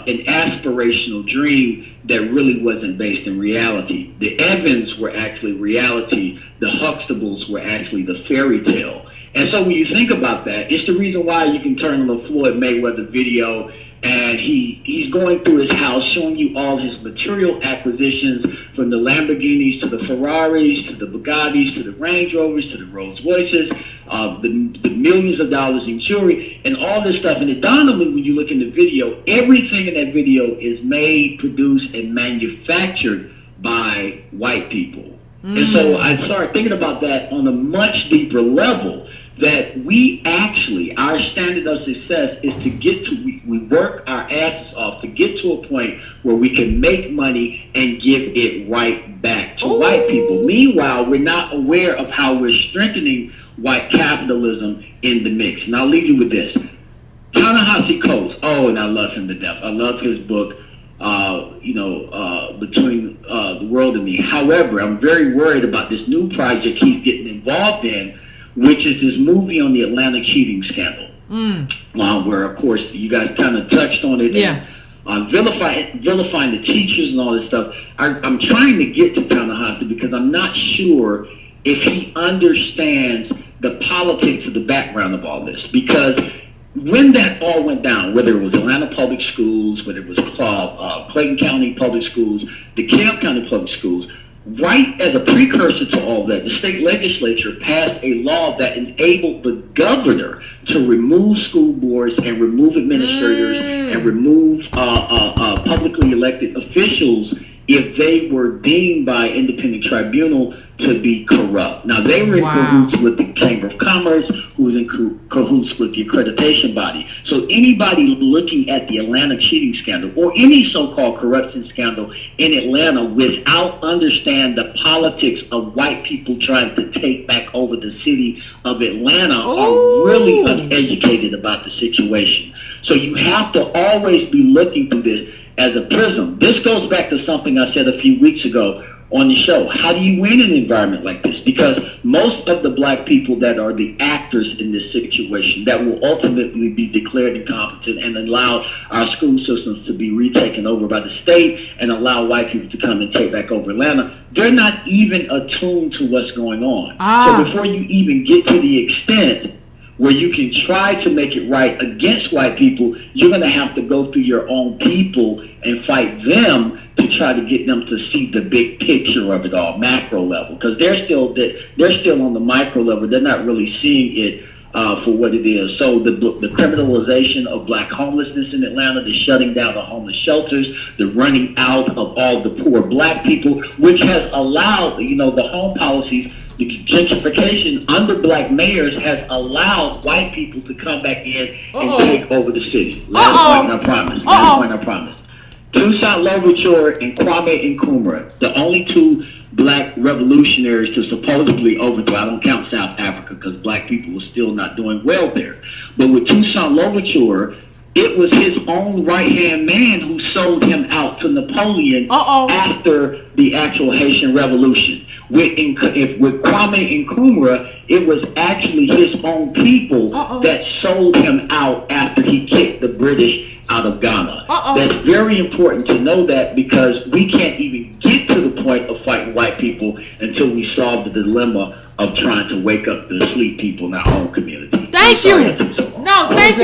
an aspirational dream that really wasn't based in reality. The Evans were actually reality. The Huxtables were actually the fairy tale. And so when you think about that, it's the reason why you can turn on the Floyd Mayweather video And he's going through his house, showing you all his material acquisitions, from the Lamborghinis to the Ferraris to the Bugattis to the Range Rovers to the Rolls Royces, the millions of dollars in jewelry and all this stuff. And it dawned on me when you look in the video, everything in that video is made, produced, and manufactured by white people. And so I started thinking about that on a much deeper level, that we actually, our standard of success is to get to, we work our asses off to get to a point where we can make money and give it right back to white people. Meanwhile, we're not aware of how we're strengthening white capitalism in the mix. And I'll leave you with this. Ta-Nehisi Coates, and I love him to death. I love his book, Between the World and Me. However, I'm very worried about this new project he's getting involved in, which is this movie on the Atlanta cheating scandal, where, of course, you guys kind of touched on it. Yeah. And, vilifying the teachers and all this stuff. I'm trying to get to Ta-Nehisi because I'm not sure if he understands the politics of the background of all this. Because when that all went down, whether it was Atlanta Public Schools, whether it was Clayton County Public Schools, the DeKalb County Public Schools, right as a precursor to all that, the state legislature passed a law that enabled the governor to remove school boards and remove administrators and remove publicly elected officials if they were deemed by independent tribunal to be corrupt. Now, they were in cahoots with the Chamber of Commerce, who was in cahoots with the accreditation body. So anybody looking at the Atlanta cheating scandal or any so-called corruption scandal in Atlanta without understand the politics of white people trying to take back over the city of Atlanta are really uneducated about the situation. So you have to always be looking through this as a prism. This goes back to something I said a few weeks ago on the show. How do you win an environment like this? Because most of the black people that are the actors in this situation that will ultimately be declared incompetent and allow our school systems to be retaken over by the state and allow white people to come and take back over Atlanta, they're not even attuned to what's going on. So before you even get to the extent where you can try to make it right against white people, you're going to have to go through your own people and fight them to try to get them to see the big picture of it all, macro level, because they're still on the micro level. They're not really seeing it for what it is. So the criminalization of black homelessness in Atlanta, the shutting down the homeless shelters, the running out of all the poor black people, which has allowed, the home policies, the gentrification under black mayors has allowed white people to come back in and take over the city. Last point, I promise. Toussaint Louverture and Kwame Nkrumah, the only two black revolutionaries to supposedly overthrow. I don't count South Africa because black people were still not doing well there. But with Toussaint Louverture, it was his own right-hand man who sold him out to Napoleon after the actual Haitian Revolution. With Kwame Nkrumah, it was actually his own people that sold him out after he kicked the British out of Ghana. That's very important to know that, because we can't even get to the point of fighting white people until we solve the dilemma of trying to wake up the asleep people in our own community. Thank you,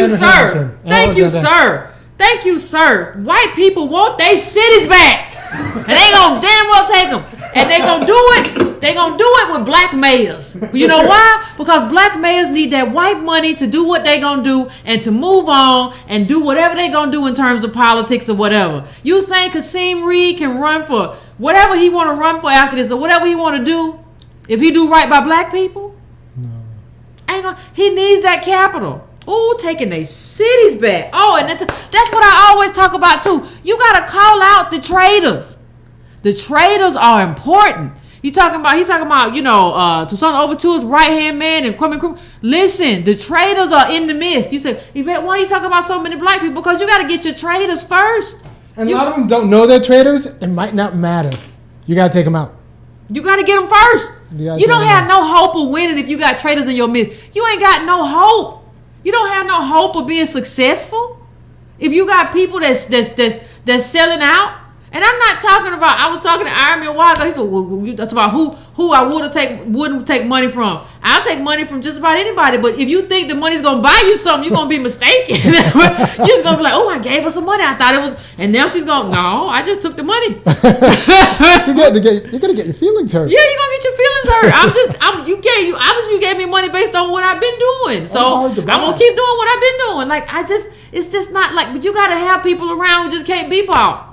sir. Thank you, sir. Thank you, sir. White people want their cities back. And they gonna damn well take them. And they gonna do it. They gonna do it with black mayors. You know why? Because black mayors need that white money to do what they gonna do and to move on and do whatever they gonna do in terms of politics or whatever. You think Kasim Reed can run for whatever he want to run for after this or whatever he want to do if he do right by black people? No. He needs that capital. Ooh, taking their cities back. And that's what I always talk about too. You gotta call out the traitors. The traitors are important. He's talking about, Toussaint Louverture's right-hand man and Kwame Nkrumah. Listen, the traitors are in the midst. You say, Yvette, why are you talking about so many black people? Because you got to get your traitors first. And a lot of them don't know they're traitors. It might not matter. You got to take them out. You got to get them first. You don't have no hope of winning if you got traitors in your midst. You ain't got no hope. You don't have no hope of being successful if you got people that's selling out And I'm not talking about. I was talking to Iron Man a while ago. He said, "Well, that's about who I wouldn't take money from. I'll take money from just about anybody. But if you think the money's gonna buy you something, you're gonna be mistaken. You're just gonna be like, oh, I gave her some money. I thought it was, and now she's going, no, I just took the money. You're gonna get your feelings hurt. Yeah, you're gonna get your feelings hurt. You gave me money based on what I've been doing. So I'm gonna keep doing what I've been doing. Like it's just not like. But you gotta have people around who just can't be bought.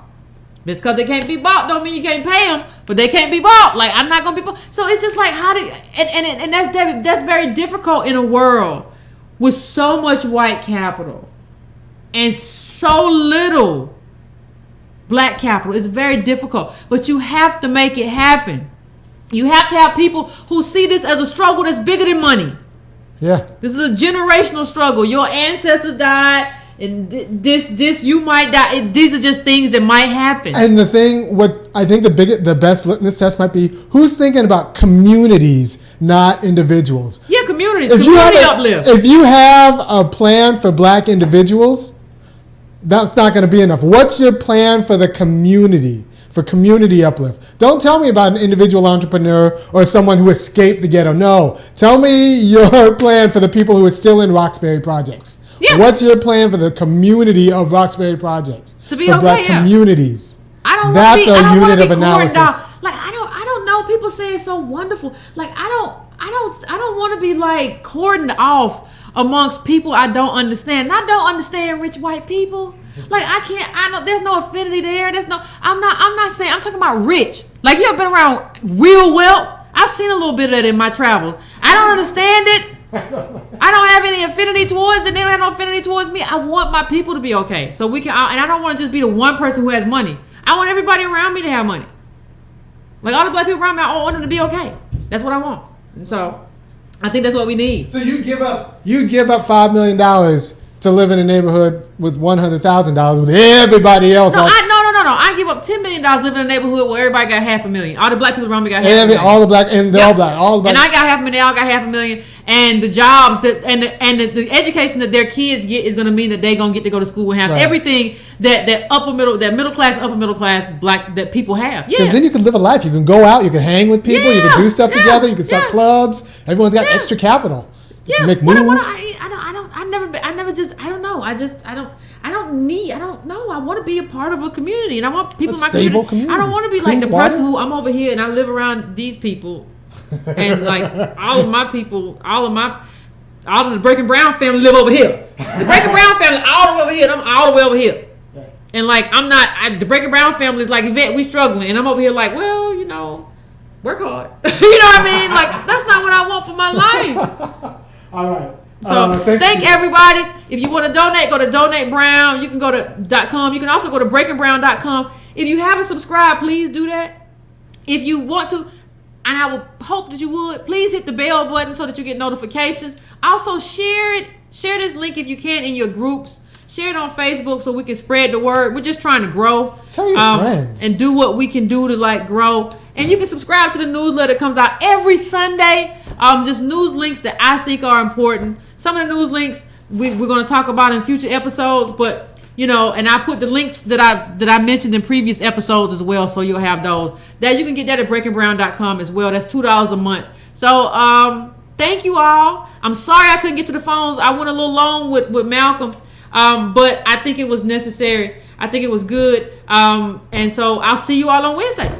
Just because they can't be bought don't mean you can't pay them, but they can't be bought. Like, I'm not going to be bought. So it's just like, and that's very difficult in a world with so much white capital and so little black capital. It's very difficult, but you have to make it happen. You have to have people who see this as a struggle that's bigger than money. Yeah. This is a generational struggle. Your ancestors died. And this you might die. These are just things that might happen. And the thing, what I think the best litmus test might be, who's thinking about communities, not individuals. Yeah, communities. Community uplift. If you have a plan for black individuals, that's not going to be enough. What's your plan for the community? For community uplift. Don't tell me about an individual entrepreneur or someone who escaped the ghetto. No. Tell me your plan for the people who are still in Roxbury projects. Yeah. What's your plan for the community of Roxbury projects? To be for okay, black yeah. communities. That's a unit of analysis. Like I don't know. People say it's so wonderful. Like I don't want to be like cordoned off amongst people I don't understand. And I don't understand rich white people. Like there's no affinity there. I'm not saying, I'm talking about rich. Like, you ever been around real wealth? I've seen a little bit of that in my travels. I don't understand it. I don't have any affinity towards it. They don't have no affinity towards me. I want my people to be okay. So we can, and I don't want to just be the one person who has money. I want everybody around me to have money. Like, all the black people around me, I want them to be okay. That's what I want. And so I think that's what we need. So you give up $5 million to live in a neighborhood with $100,000 with everybody else. No. I give up $10 million living in a neighborhood where everybody got $500,000. All the black people around me got $500,000. All the black, and they're all black. All the black. And I got $500,000. They all got $500,000. And the jobs that and the education that their kids get is going to mean that they're going to get to go to school and have everything that middle class, upper middle class black that people have. Yeah. Then you can live a life. You can go out. You can hang with people. You can do stuff together. You can start clubs. Everyone's got extra capital. You can make moves. I want to be a part of a community, and I want people in my community. I don't want to be like the person who I'm over here and I live around these people, and like all of the Breaking Brown family live over here. The Breaking Brown family all the way over here, and I'm all the way over here. And like the Breaking Brown family is like, Yvette, we struggling, and I'm over here like, well, work hard. You know what I mean? Like, that's not what I want for my life. All right. So thank everybody. If you want to donate, go to Donate Brown. You can go to .com. You can also go to breakingbrown.com. If you haven't subscribed, please do that. If you want to, and I would hope that you would, please hit the bell button so that you get notifications. Also share this link if you can in your groups. Share it on Facebook so we can spread the word. We're just trying to grow. Tell your friends. And do what we can do to like grow. And you can subscribe to the newsletter that comes out every Sunday. Just news links that I think are important. Some of the news links we're going to talk about in future episodes, but and I put the links that I mentioned in previous episodes as well, so you'll have those. That you can get that at breakingbrown.com as well. That's $2 a month. So thank you all. I'm sorry I couldn't get to the phones. I went a little long with Malcolm, but I think it was necessary. I think it was good. And so I'll see you all on Wednesday.